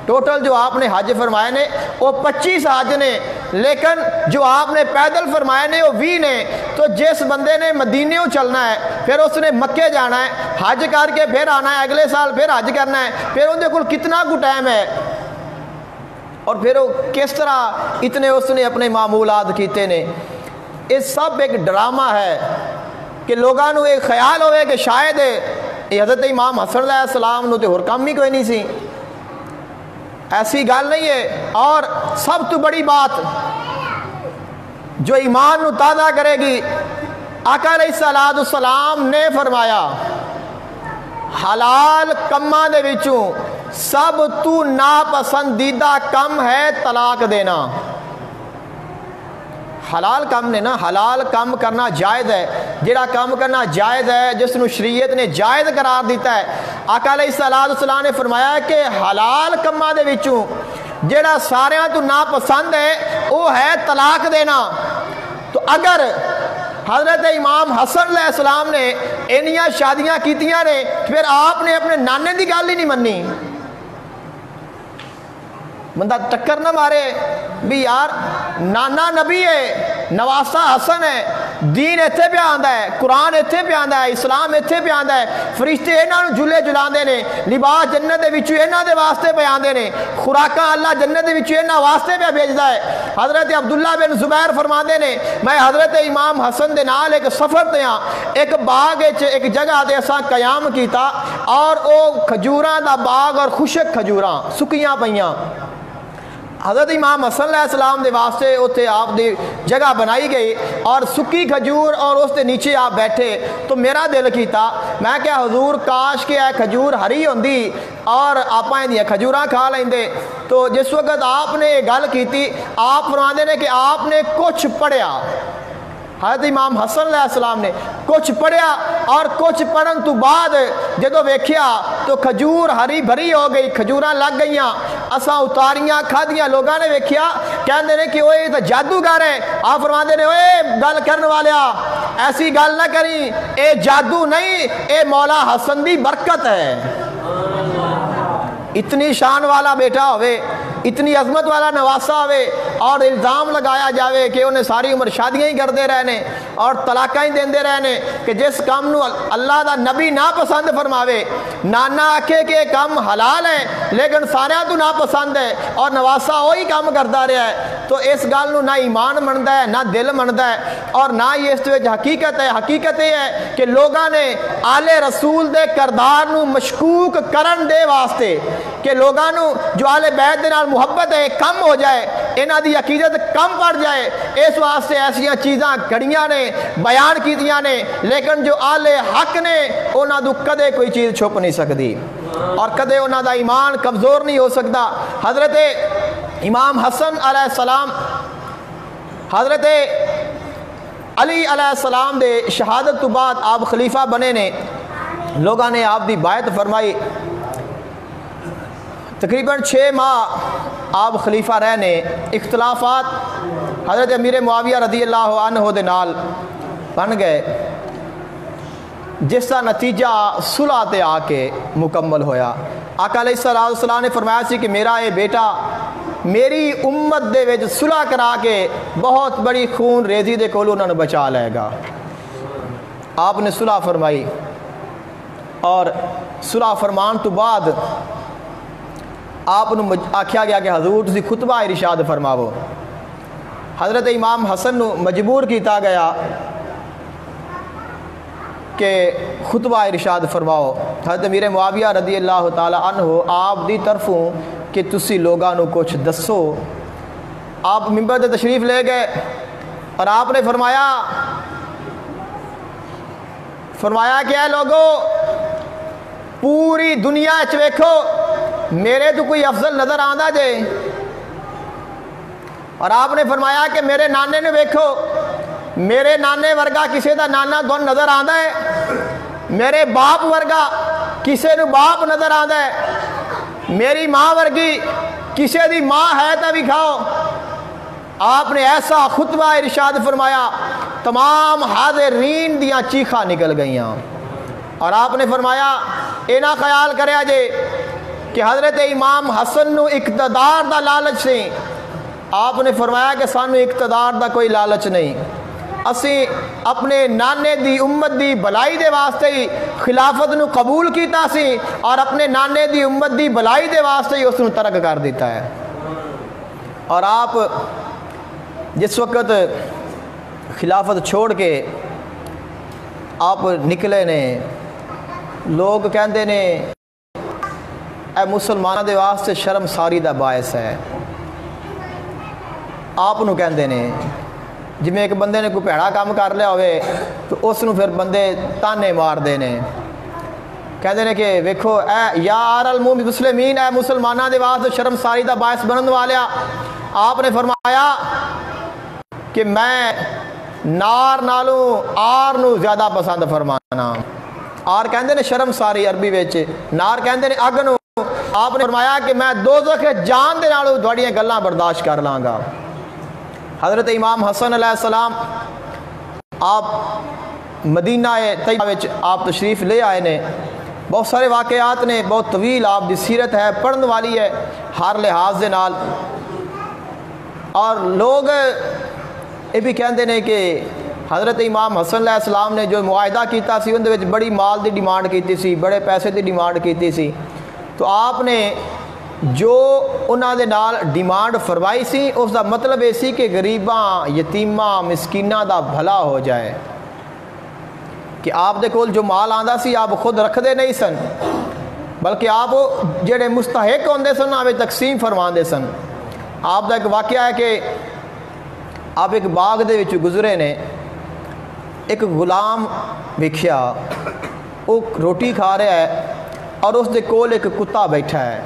Speaker 1: ٹوٹل جو آپ نے حج فرمائے نے وہ 25 حج نے، لیکن جو آپ نے پیدل فرمائے نے وہ 20 نے۔ تو جس بندے نے مدینیوں چلنا ہے پھر اس نے مکے جانا ہے، حج کر کے پھر آنا ہے، اگلے سال پھر حج کرنا ہے، پھر اندر کول کتنا کو ٹائم ہے، اور پھر وہ کس طرح اتنے اس نے اپنے معمولات کیتے نے۔ یہ سب ایک ڈرامہ ہے کہ لوگوں کو ایک خیال ہوئے کہ شاید یہ حضرت امام حسن علیہ السلام نو تو اور کام ہی کوئی نہیں سی، ایسی گل نہیں ہے۔ اور سب تو بڑی بات جو ایمان نو تازہ کرے گی، آقا علیہ السلام نے فرمایا حلال کماں دے وچوں سب تو ناپسندیدہ کم ہے طلاق دینا۔ حلال کم نے نا، حلال کم کرنا جائز ہے، جڑا کم کرنا جائز ہے جس نو شریعت نے جائز قرار دیتا ہے۔ آقا علیہ السلام نے فرمایا کہ حلال کماں دے وچوں جڑا ساریاں تو ناپسند ہے وہ ہے طلاق دینا۔ تو اگر حضرت امام حسن علیہ السلام نے انیاں شادیاں کیتیاں نے پھر آپ نے اپنے نانے دی گل ہی نہیں منی۔ بندہ ٹکر نہ مارے بھی یار نانا نبی ہے، نواسا حسن ہے، دین ایتھے پہ آندا ہے، قرآن ایتھے پہ آندا ہے، اسلام ایتھے پہ آندا ہے، فرشتے انہاں نوں جھولے جھلاندے نے، لباس جنت دے وچوں انہاں دے واسطے پہ آندے نے، خوراکاں اللہ جنت دے وچوں انہاں واسطے پہ بھیجدا ہے۔ حضرت عبداللہ بن زبیر فرماندے نے میں حضرت امام حسن دے نال ایک سفر تے ہاں، ایک باغ وچ ایک جگہ تے اساں قیام کیتا، اور او کھجوراں دا باغ اور خشک کھجوراں سکیاں پیاں۔ حضرت امام حسن علیہ السلام دے واسطے اتنے آپ دی جگہ بنائی گئی اور سکی کھجور اور اس دے نیچے آپ بیٹھے، تو میرا دل کیتا میں کہ حضور کاش کہ اے کھجور ہری ہوندی اور آپ دیا کھجوراں کھا لیندے۔ تو جس وقت آپ نے یہ گل کیتی آپ فرماندے نے کہ آپ نے کچھ پڑھیا، حضرت امام حسن علیہ السلام نے کچھ پڑھیا، اور کچھ پڑھن تو بعد جدو ویکھیا تو کھجور ہری بھری ہو گئی، کھجوراں لگ گئیاں، اساں اتاریاں کھادیاں، لوگاں نے ویکھیا کہندے نے کہ اوے تے جادوگر ہے۔ آپ فرماندے نے اوے گل کرن والیا ایسی گل نہ کری، اے جادو نہیں، اے مولا حسن دی برکت ہے۔ اتنی شان والا بیٹا ہوئے، اتنی عظمت والا نواسا ہوئے، اور الزام لگایا جاوے کہ انہیں ساری عمر شادیاں ہی کرتے رہنے اور طلاقاں ہی دیندے رہنے کہ جس کام نو اللہ دا نبی ناپسند فرماوے، نانا آکھے کہ کام حلال ہے لیکن سارے تو ناپسند ہے اور نواسا وہی کام کرتا رہا ہے، تو اس گل نو نہ ایمان منتا ہے نہ دل منتا ہے، اور نہ ہی اس وچ حقیقت ہے۔ حقیقت یہ ہے کہ لوگاں نے آل رسول دے کردار نو مشکوک کرن دے واسطے کہ لوگاں نو جو آل بیت دے نال محبت ہے کم ہو جائے، انہاں دی عقیدت کم پڑ جائے، اس واسطے ایسیاں چیزاں گھڑیاں نے بیان کیتیاں نے، لیکن جو آل حق نے انہاں دو کدے کوئی چیز چھپ نہیں سکتی اور کدے انہاں دا ایمان کمزور نہیں ہو سکتا۔ حضرت امام حسن علیہ السلام، حضرت علی علیہ السلام دے شہادت تو بعد آپ خلیفہ بنے نے، لوگاں نے آپ دی بیعت فرمائی، تقریباً 6 ماہ آپ خلیفہ رہنے، اختلافات حضرت امیر معاویہ رضی اللہ عنہ دے نال بن گئے، جس کا نتیجہ صلح تے آ کے مکمل ہویا۔ آقا علیہ السلام نے فرمایا سی کہ میرا یہ بیٹا میری امت دے وچ صلح کرا کے بہت بڑی خون ریزی دے کولوں انہوں نے بچا لے گا۔ آپ نے صلح فرمائی، اور صلح فرمان تو بعد آپ آکھیا گیا کہ حضور تسی خطبہ ارشاد فرماو۔ حضرت امام حسن نو مجبور کیتا گیا کہ خطبہ ارشاد فرماؤ۔ حضرت امیر معاویہ رضی اللہ تعالی عنہ آپ دی طرفوں کہ تسی لوگاں نو کچھ دسو۔ آپ ممبر تے تشریف لے گئے اور آپ نے فرمایا کہ اے لوگو پوری دنیا اچ ویکھو میرے تو کوئی افضل نظر آندا جے، اور آپ نے فرمایا کہ میرے نانے نے ویکھو میرے نانے ورگا کسے دا نانا دون نظر آندا ہے، میرے باپ ورگا کسے نو باپ نظر آندا ہے، میری ماں ورگی کسے دی ماں ہے تا بھی کھاؤ۔ آپ نے ایسا خطبہ ارشاد فرمایا تمام حاضرین دیاں چیخاں نکل گئیاں، اور آپ نے فرمایا اینا خیال کریا جے کہ حضرت امام حسن نو اقتدار دا لالچ سی۔ آپ نے فرمایا کہ سانو اقتدار دا کوئی لالچ نہیں، اسی اپنے نانے دی امت دی بلائی دے واسطے ہی خلافت نو قبول کیتا سی، اور اپنے نانے دی امت دی بلائی دے واسطے ہی اس نو ترک کر دیتا ہے۔ اور آپ جس وقت خلافت چھوڑ کے آپ نکلے نے، لوگ کہندے نے اے مسلمانہ دے واسطے شرم ساری دا باعث ہے۔ آپ نو کہندے نے جی میں ایک بندے نے کوئی بھڑا کام کر لیا ہوئے تو اس نو پھر بندے تانے مار دے نے، کہندے نے کہ ویکھو اے یا المسلمین اے مسلمانہ دے واسطے شرم ساری دا باعث بنن والیا۔ آپ نے فرمایا کہ میں نار نالوں آر نو زیادہ پسند فرمانا۔ آر کہندے نے شرم ساری عربی وچ، نار کہندے نے اگ نو۔ آپ نے فرمایا کہ میں دوزخ جان دے نالوں تھوڑیاں گلاں برداشت کر لاں گا۔ حضرت امام حسن علیہ السلام آپ مدینہ طیبہ وچ آپ تشریف لے آئے نے، بہت سارے واقعات نے، بہت طویل آپ دی سیرت ہے، پڑھن والی ہے ہر لحاظ دے نال۔ اور لوگ یہ بھی کہندے نے کہ حضرت امام حسن علیہ السلام نے جو معاہدہ کیتا سی اندر وچ بڑی مال دی ڈیمانڈ کیتی سی، بڑے پیسے دی ڈیمانڈ کیتی سی، تو آپ نے جو انہاں دے نال ڈیمانڈ فرمائی سی اس دا مطلب یہ سی کہ غریباں یتیماں مسکیناں دا بھلا ہو جائے، کہ آپ دے کول جو مال آندا سی آپ خود رکھ دے نہیں سن، بلکہ آپ جڑے مستحق ہوندے سن آوے تقسیم فرماندے سن۔ آپ دا ایک واقعہ ہے کہ آپ ایک باغ دے وچ گزرے نے، ایک غلام ویکھیا وہ روٹی کھا رہا ہے اور اس دے کول ایک کتا بیٹھا ہے،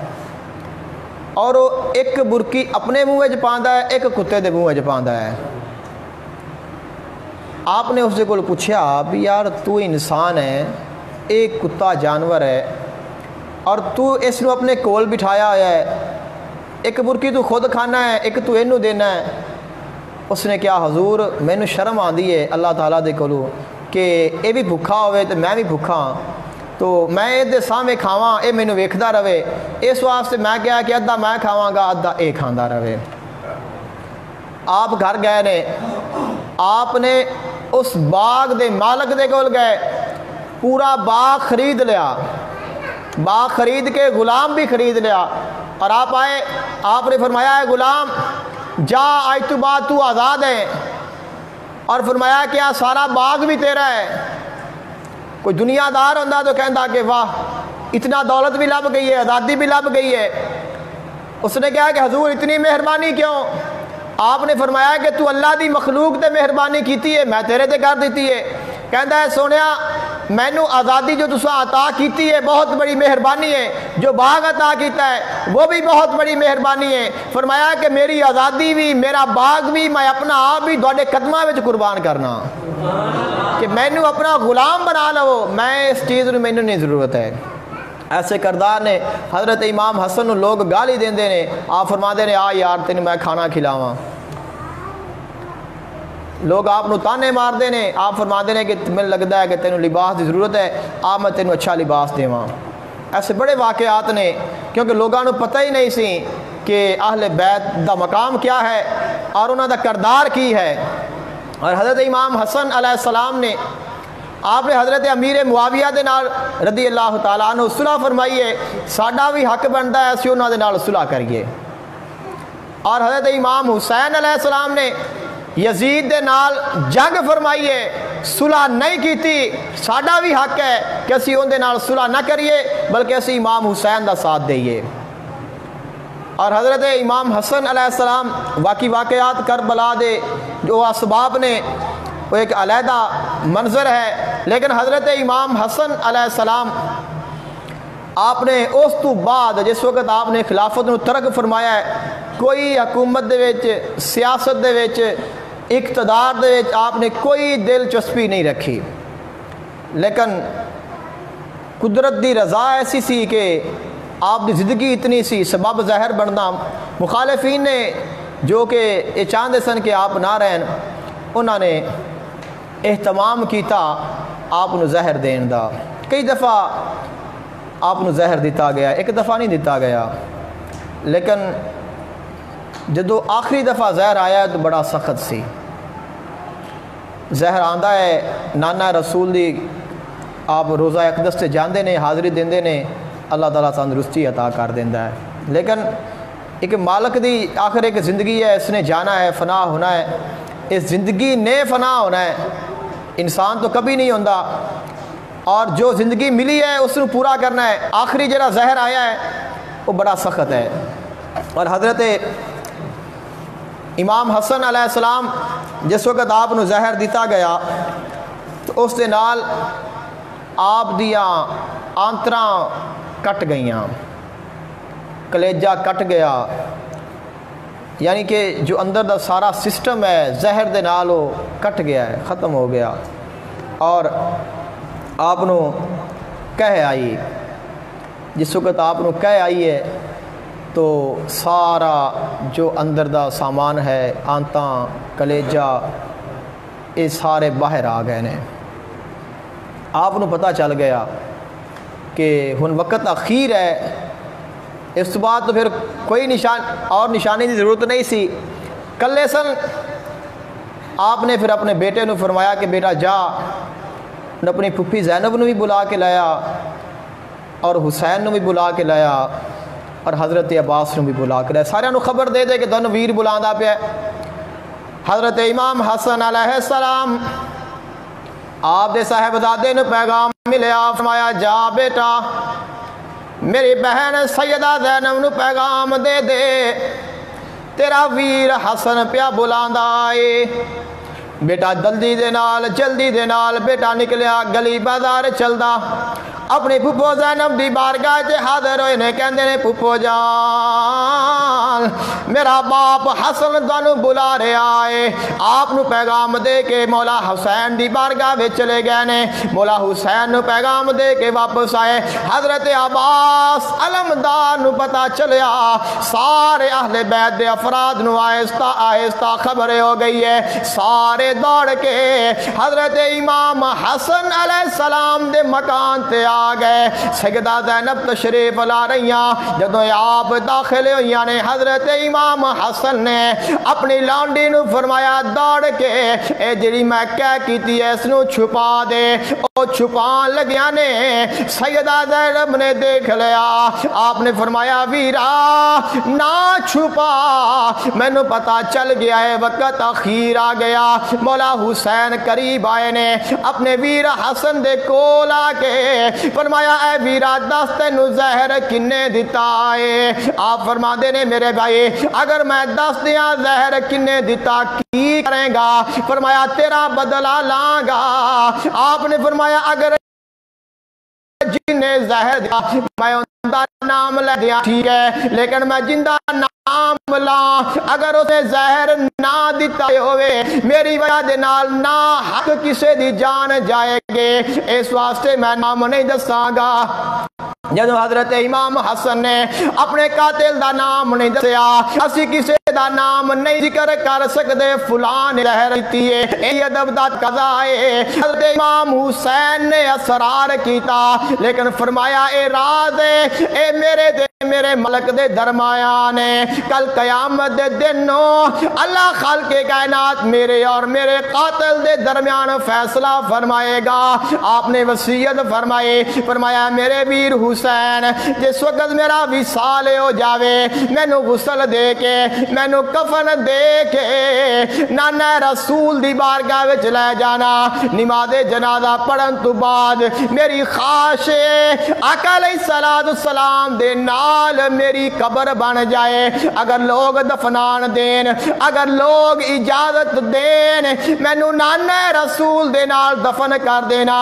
Speaker 1: اور وہ ایک برکی اپنے منہ وچ پاندا ہے ایک کتے دے منہ وچ پاندا ہے۔ آپ نے اس دے کول پوچھیا بھی یار تو انسان ہے ایک کتا جانور ہے اور تو اس نو اپنے کول بٹھایا ہوا ہے، ایک برکی تو خود کھانا ہے ایک تو اینو دینا ہے۔ اس نے کیا حضور مینوں شرم آندی ہے اللہ تعالیٰ دے کولو کہ اے بھی بھکھا ہوئے تو میں بھی بھکھا ہاں، تو میں اے دے سامنے کھاواں اے مینوں ویکھدا رہے، اس واسطے میں کہا کہ ادھا میں کھاواں گا ادھا اے کھاندا رہے۔ آپ گھر گئے نے، آپ نے اس باغ دے مالک دے کول گئے، پورا باغ خرید لیا، باغ خرید کے غلام بھی خرید لیا، اور آپ آئے، آپ نے فرمایا ہے غلام جا آج تو بعد تو آزاد ہے، اور فرمایا کیا سارا باغ بھی تیرا ہے۔ کوئی دنیا دار ہوندہ تو کہندا کہ واہ اتنا دولت بھی لب گئی ہے آزادی بھی لب گئی ہے۔ اس نے کہا کہ حضور اتنی مہربانی کیوں؟ آپ نے فرمایا کہ تو اللہ دی مخلوق تے مہربانی کیتی ہے میں تیرے تے کر دیتی ہے۔ کہندا ہے سونیا مینوں آزادی جو تساں عطا کیتی ہے بہت بڑی مہربانی ہے، جو باغ عطا کیتا ہے وہ بھی بہت بڑی مہربانی ہے۔ فرمایا کہ میری آزادی بھی میرا باغ بھی میں اپنا آپ بھی تواڈے قدماں وچ قربان کرنا، کہ مینوں اپنا غلام بنا لو، میں اس چیز نوں مینوں نہیں ضرورت ہے۔ ایسے کردار نے حضرت امام حسن نوں لوگ گالی دیندے نے، آپ فرماندے نے آ یار تینوں میں کھانا کھلاواں، لوگ آپ نو تانے مار دے نے، آپ فرما دے نے کہ مجھے لگتا ہے کہ تینوں لباس کی ضرورت ہے آپ میں تینوں اچھا لباس دیواں۔ ایسے بڑے واقعات نے، کیونکہ لوگوں کو پتہ ہی نہیں سی کہ اہل بیت دا مقام کیا ہے اور انہوں دا کردار کی ہے۔ اور حضرت امام حسن علیہ السلام نے آپ نے حضرت امیر معاویہ دے نال رضی اللہ تعالیٰ عنہ صلح فرمائی ہے، ساڈا بھی حق بنتا ہے اسی انہوں دے نال صلح کریے۔ اور حضرت امام حسین علیہ السلام نے یزید دے نال جنگ فرمائیے، صلح نہیں کیتی، ساڈا بھی حق ہے کہ اسی ان دے نال صلح نہ کریے بلکہ اسی امام حسین دا ساتھ دئیے۔ اور حضرت امام حسن علیہ السلام واقعات کربلا دے جو اسباب نے وہ ایک علیحدہ منظر ہے، لیکن حضرت امام حسن علیہ السلام آپ نے اس تو بعد جس وقت آپ نے خلافت نو ترک فرمایا ہے، کوئی حکومت دے وچ، سیاست دے وچ، اقتدار دے وچ آپ نے کوئی دلچسپی نہیں رکھی، لیکن قدرت دی رضا ایسی سی کہ آپ دی زندگی اتنی سی سبب زہر بننا، مخالفین نے جو کہ یہ چاہتے سن کہ آپ نہ رہن، انہوں نے اہتمام کیتا آپ نو زہر دین دا۔ کئی دفعہ آپ نو زہر دیتا گیا، ایک دفعہ نہیں دیتا گیا، لیکن جدو آخری دفعہ زہر آیا تو بڑا سخت سی۔ زہر آندا ہے نانا رسول دی، آپ روزہ اقدس سے جاندے نے، حاضری دیندے نے، اللہ تعالیٰ تندرستی عطا کر دیندا ہے، لیکن ایک مالک دی آخر ایک زندگی ہے، اس نے جانا ہے، فنا ہونا ہے، اس زندگی نے فنا ہونا ہے، انسان تو کبھی نہیں ہوندا، اور جو زندگی ملی ہے اس کو پورا کرنا ہے۔ آخری جڑا زہر آیا ہے وہ بڑا سخت ہے، اور حضرت امام حسن علیہ السلام جس وقت آپ نو زہر دیتا گیا تو اس دے نال آپ دیاں آنتراں کٹ گئیاں، کلیجہ کٹ گیا، یعنی کہ جو اندر دا سارا سسٹم ہے زہر دے نال وہ کٹ گیا ہے، ختم ہو گیا، اور آپ نو کہہ آئی، جس وقت آپ نو کہہ آئی ہے تو سارا جو اندر دا سامان ہے، آنتاں، کلیجہ، یہ سارے باہر آ گئے نے۔ آپ نو پتہ چل گیا کہ ہن وقت اخیر ہے، اس تو بعد تو پھر کوئی نشانی کی ضرورت نہیں سی، کلے سن۔ آپ نے پھر اپنے بیٹے نو فرمایا کہ بیٹا جا، اپنی پھپھی زینب نو بھی بلا کے لایا، اور حسین نو بھی بلا کے لایا، اور حضرت عباس نو بھی بلا کے لایا، سارے نو خبر دے دے کہ دن ویر بلاندا پیا۔ حضرت امام حسن علیہ السلام آپ دے صاحبزادے نو پیغام ملیا، فرمایا جا بیٹا میری بہن سیدہ زینب نو پیغام دے دے، تیرا ویر حسن پیا بلاندا اے۔ بیٹا جلدی دے نال بیٹا نکلیا، گلی بازار چلدا، اپنی پھپھو زینب دی بارگاہ تے حاضر ہوئے نے، کہندے نے پھپھو جان میرا باپ حسن تانوں بلا رہا ہے، آپ نو پیغام دے کے مولا حسین دی بارگاہ وچ چلے گئے نے، مولا حسین نو پیغام دے کے واپس آئے۔ حضرت عباس علمدار نو پتہ چلیا، سارے اہل بیت دے افراد نو آہستہ آہستہ خبر ہو گئی ہے، سارے دوڑ کے حضرت امام حسن علیہ السلام دے مکان تے آ گئے۔ سیدہ زینب تشریف لا رہیاں، جدوں آپ داخل ہوئیاں نے، حضرت امام حسن نے اپنی لانڈی نو فرمایا دوڑ کے اے جڑی میں کہہ کیتی ہے اس نو چھپا دے۔ او چھپان لگیا نے، سیدہ زینب نے دیکھ لیا، آپ نے فرمایا ویرا نہ چھپا، میں نو پتا چل گیا ہے وقت اخیر آ گیا۔ مولا حسین قریب آئے نے، اپنے ویر حسن دے کول آ کے فرمایا اے ویرا دس تینو زہر کنے دیتا ہے؟ آپ فرما دے نے میرے بھائی اگر میں دس دیاں زہر کنے دیتا کی کریں گا؟ فرمایا تیرا بدلہ لاں گا۔ آپ نے فرمایا اگر جنہیں زہر دیا میں ان کا نام لے دیا ٹھیک ہے، لیکن میں جن کا نام لاں اگر اسے زہر نہ دیتا ہوئے میری وجہ دے نال نہ حق کسے دی جان جائے گے، اس واسطے میں نام نہیں دساں گا۔ جدو حضرت امام حسن نے اپنے قاتل دا نام نہیں دسیا، اسی کسے دا نام نہیں ذکر کر سکتے، فلان زہر دیتی ہے، اے ادب دا قضا ہے۔ حضرت امام حسین نے اسرار کیتا، لیکن فرمایا اے راز ہے، اے میرے دے میرے ملک دے درمیان کل قیامت دے دنوں اللہ خالق کائنات میرے اور میرے قاتل دے درمیان فیصلہ فرمائے گا۔ آپ نے وصیت فرمایا میرے ویر حسین جس وقت میرا وصال ہو جاوے مینو غسل دے کے مینو کفن دے کے نانا رسول دی بارگاہ وچ لے جانا، نماز جنازہ پڑھن تو بعد میری خواہش آقا علیہ السلام دے نال میری قبر بن جائے۔ اگر لوگ دفنان دین، اگر لوگ اجازت دین مینو نانا رسول دے نال دفن کر دینا،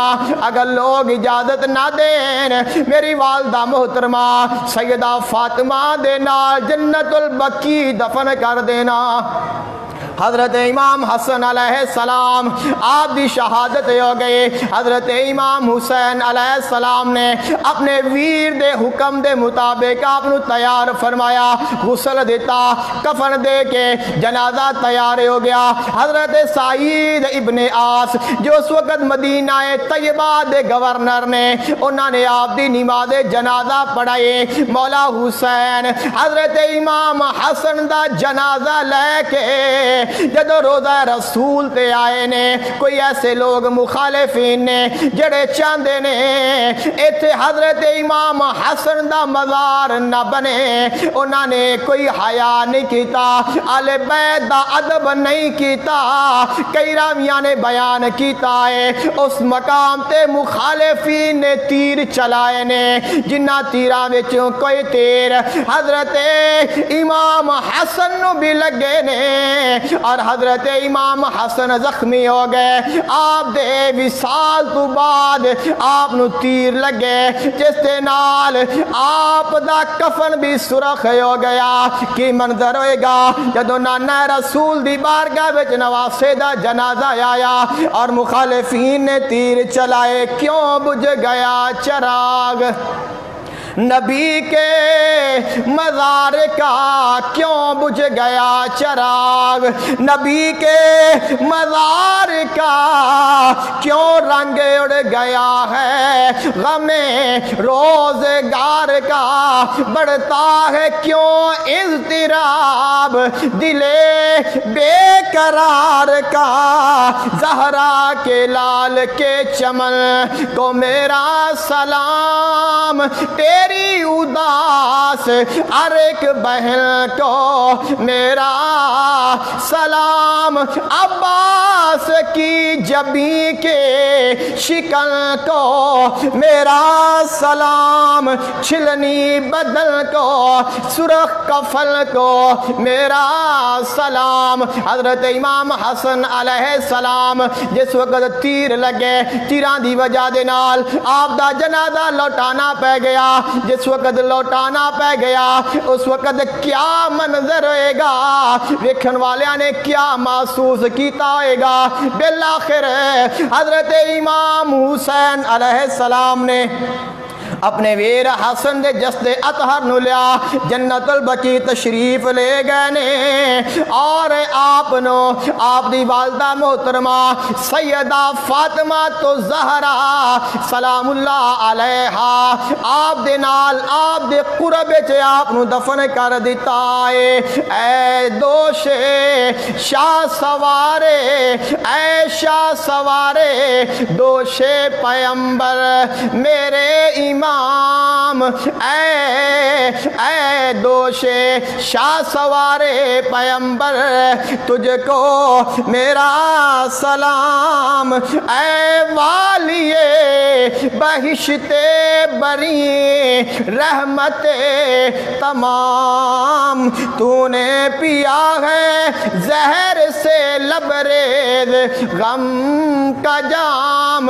Speaker 1: اگر لوگ اجازت نہ دین میری والدہ محترمہ سیدہ فاطمہ دے نال جنت البقیع دفن کر دینا۔ حضرت امام حسن علیہ السلام آپ دی شہادت ہو گئے، حضرت امام حسین علیہ السلام نے اپنے ویر دے حکم دے مطابق آپ نو تیار فرمایا، غسل دیتا، کفن دے کے جنازہ تیار ہو گیا۔ حضرت سعید ابن عاص جو اس وقت مدینہ طیبہ دے گورنر نے انہوں نے آپ دی نماز جنازہ پڑھائے۔ مولا حسین حضرت امام حسن دا جنازہ لے کے جدو روزہ رسول تے آئے نے، کوئی ایسے لوگ مخالفین نے جڑے چاندے نے ایتھے حضرت امام حسن دا مزار نہ بنے، انہوں نے کوئی حیا نہیں کیتا، آل بیت دا ادب نہیں کیتا۔ کئی راویاں نے بیان کیتا ہے اس مقام تے مخالفین نے تیر چلائے نے، جنہ تیراں وچوں کوئی تیر حضرت امام حسن نو بھی لگے نے اور حضرت امام حسن زخمی ہو گئے۔ آپ دے وصال تو بعد آپ نو تیر لگے جس دے نال آپ دا کفن بھی سرخ ہو گیا۔ کی منظر ہوئے گا جدو نانا رسول دی بارگاہ وچ نواسے دا جنازہ آیا اور مخالفین نے تیر چلائے، کیوں بجھ گیا چراغ نبی کے مزار کا، کیوں بجھ گیا چراغ نبی کے مزار کا، کیوں رنگ اڑ گیا ہے غم روزگار کا، بڑھتا ہے کیوں اضطراب دل بے قرار کا، زہرا کے لال کے چمن کو میرا سلام، تیری اداس ہر ایک بہن کو میرا سلام، عباس کی جبی کے شکن کو میرا سلام، چھلنی بدن کو سرخ کفل کو میرا سلام۔ حضرت امام حسن علیہ السلام جس وقت تیر لگے، تیران دی وجہ دے نال آپ دا جنازہ لوٹانا پہ گیا، جس وقت لوٹانا پہ گیا اس وقت کیا منظر ہوئے گا، ویکھن والیاں نے کیا محسوس کیتا ہوئے گا۔ بالآخر حضرت امام حسین علیہ السلام نے اپنے ویر حسن دے جسد اطہر نو لیا جنت البقیع تشریف لے گئے نے، اور آپ نو آپ دی والدہ محترمہ سیدہ فاطمہ تو زہرا سلام اللہ علیہا آپ دے نال آپ دے قرب چے آپ نو دفن کر دیتا ہے۔ اے دوش شاہ سوارے، اے شاہ سوارے دوش پیمبر میرے ایمان، اے دوش شاہ سوارے پیمبر تجھ کو میرا سلام، اے والی بہشت بری رحمت تمام، تو نے پیا ہے زہر سے لبریز غم کا جام،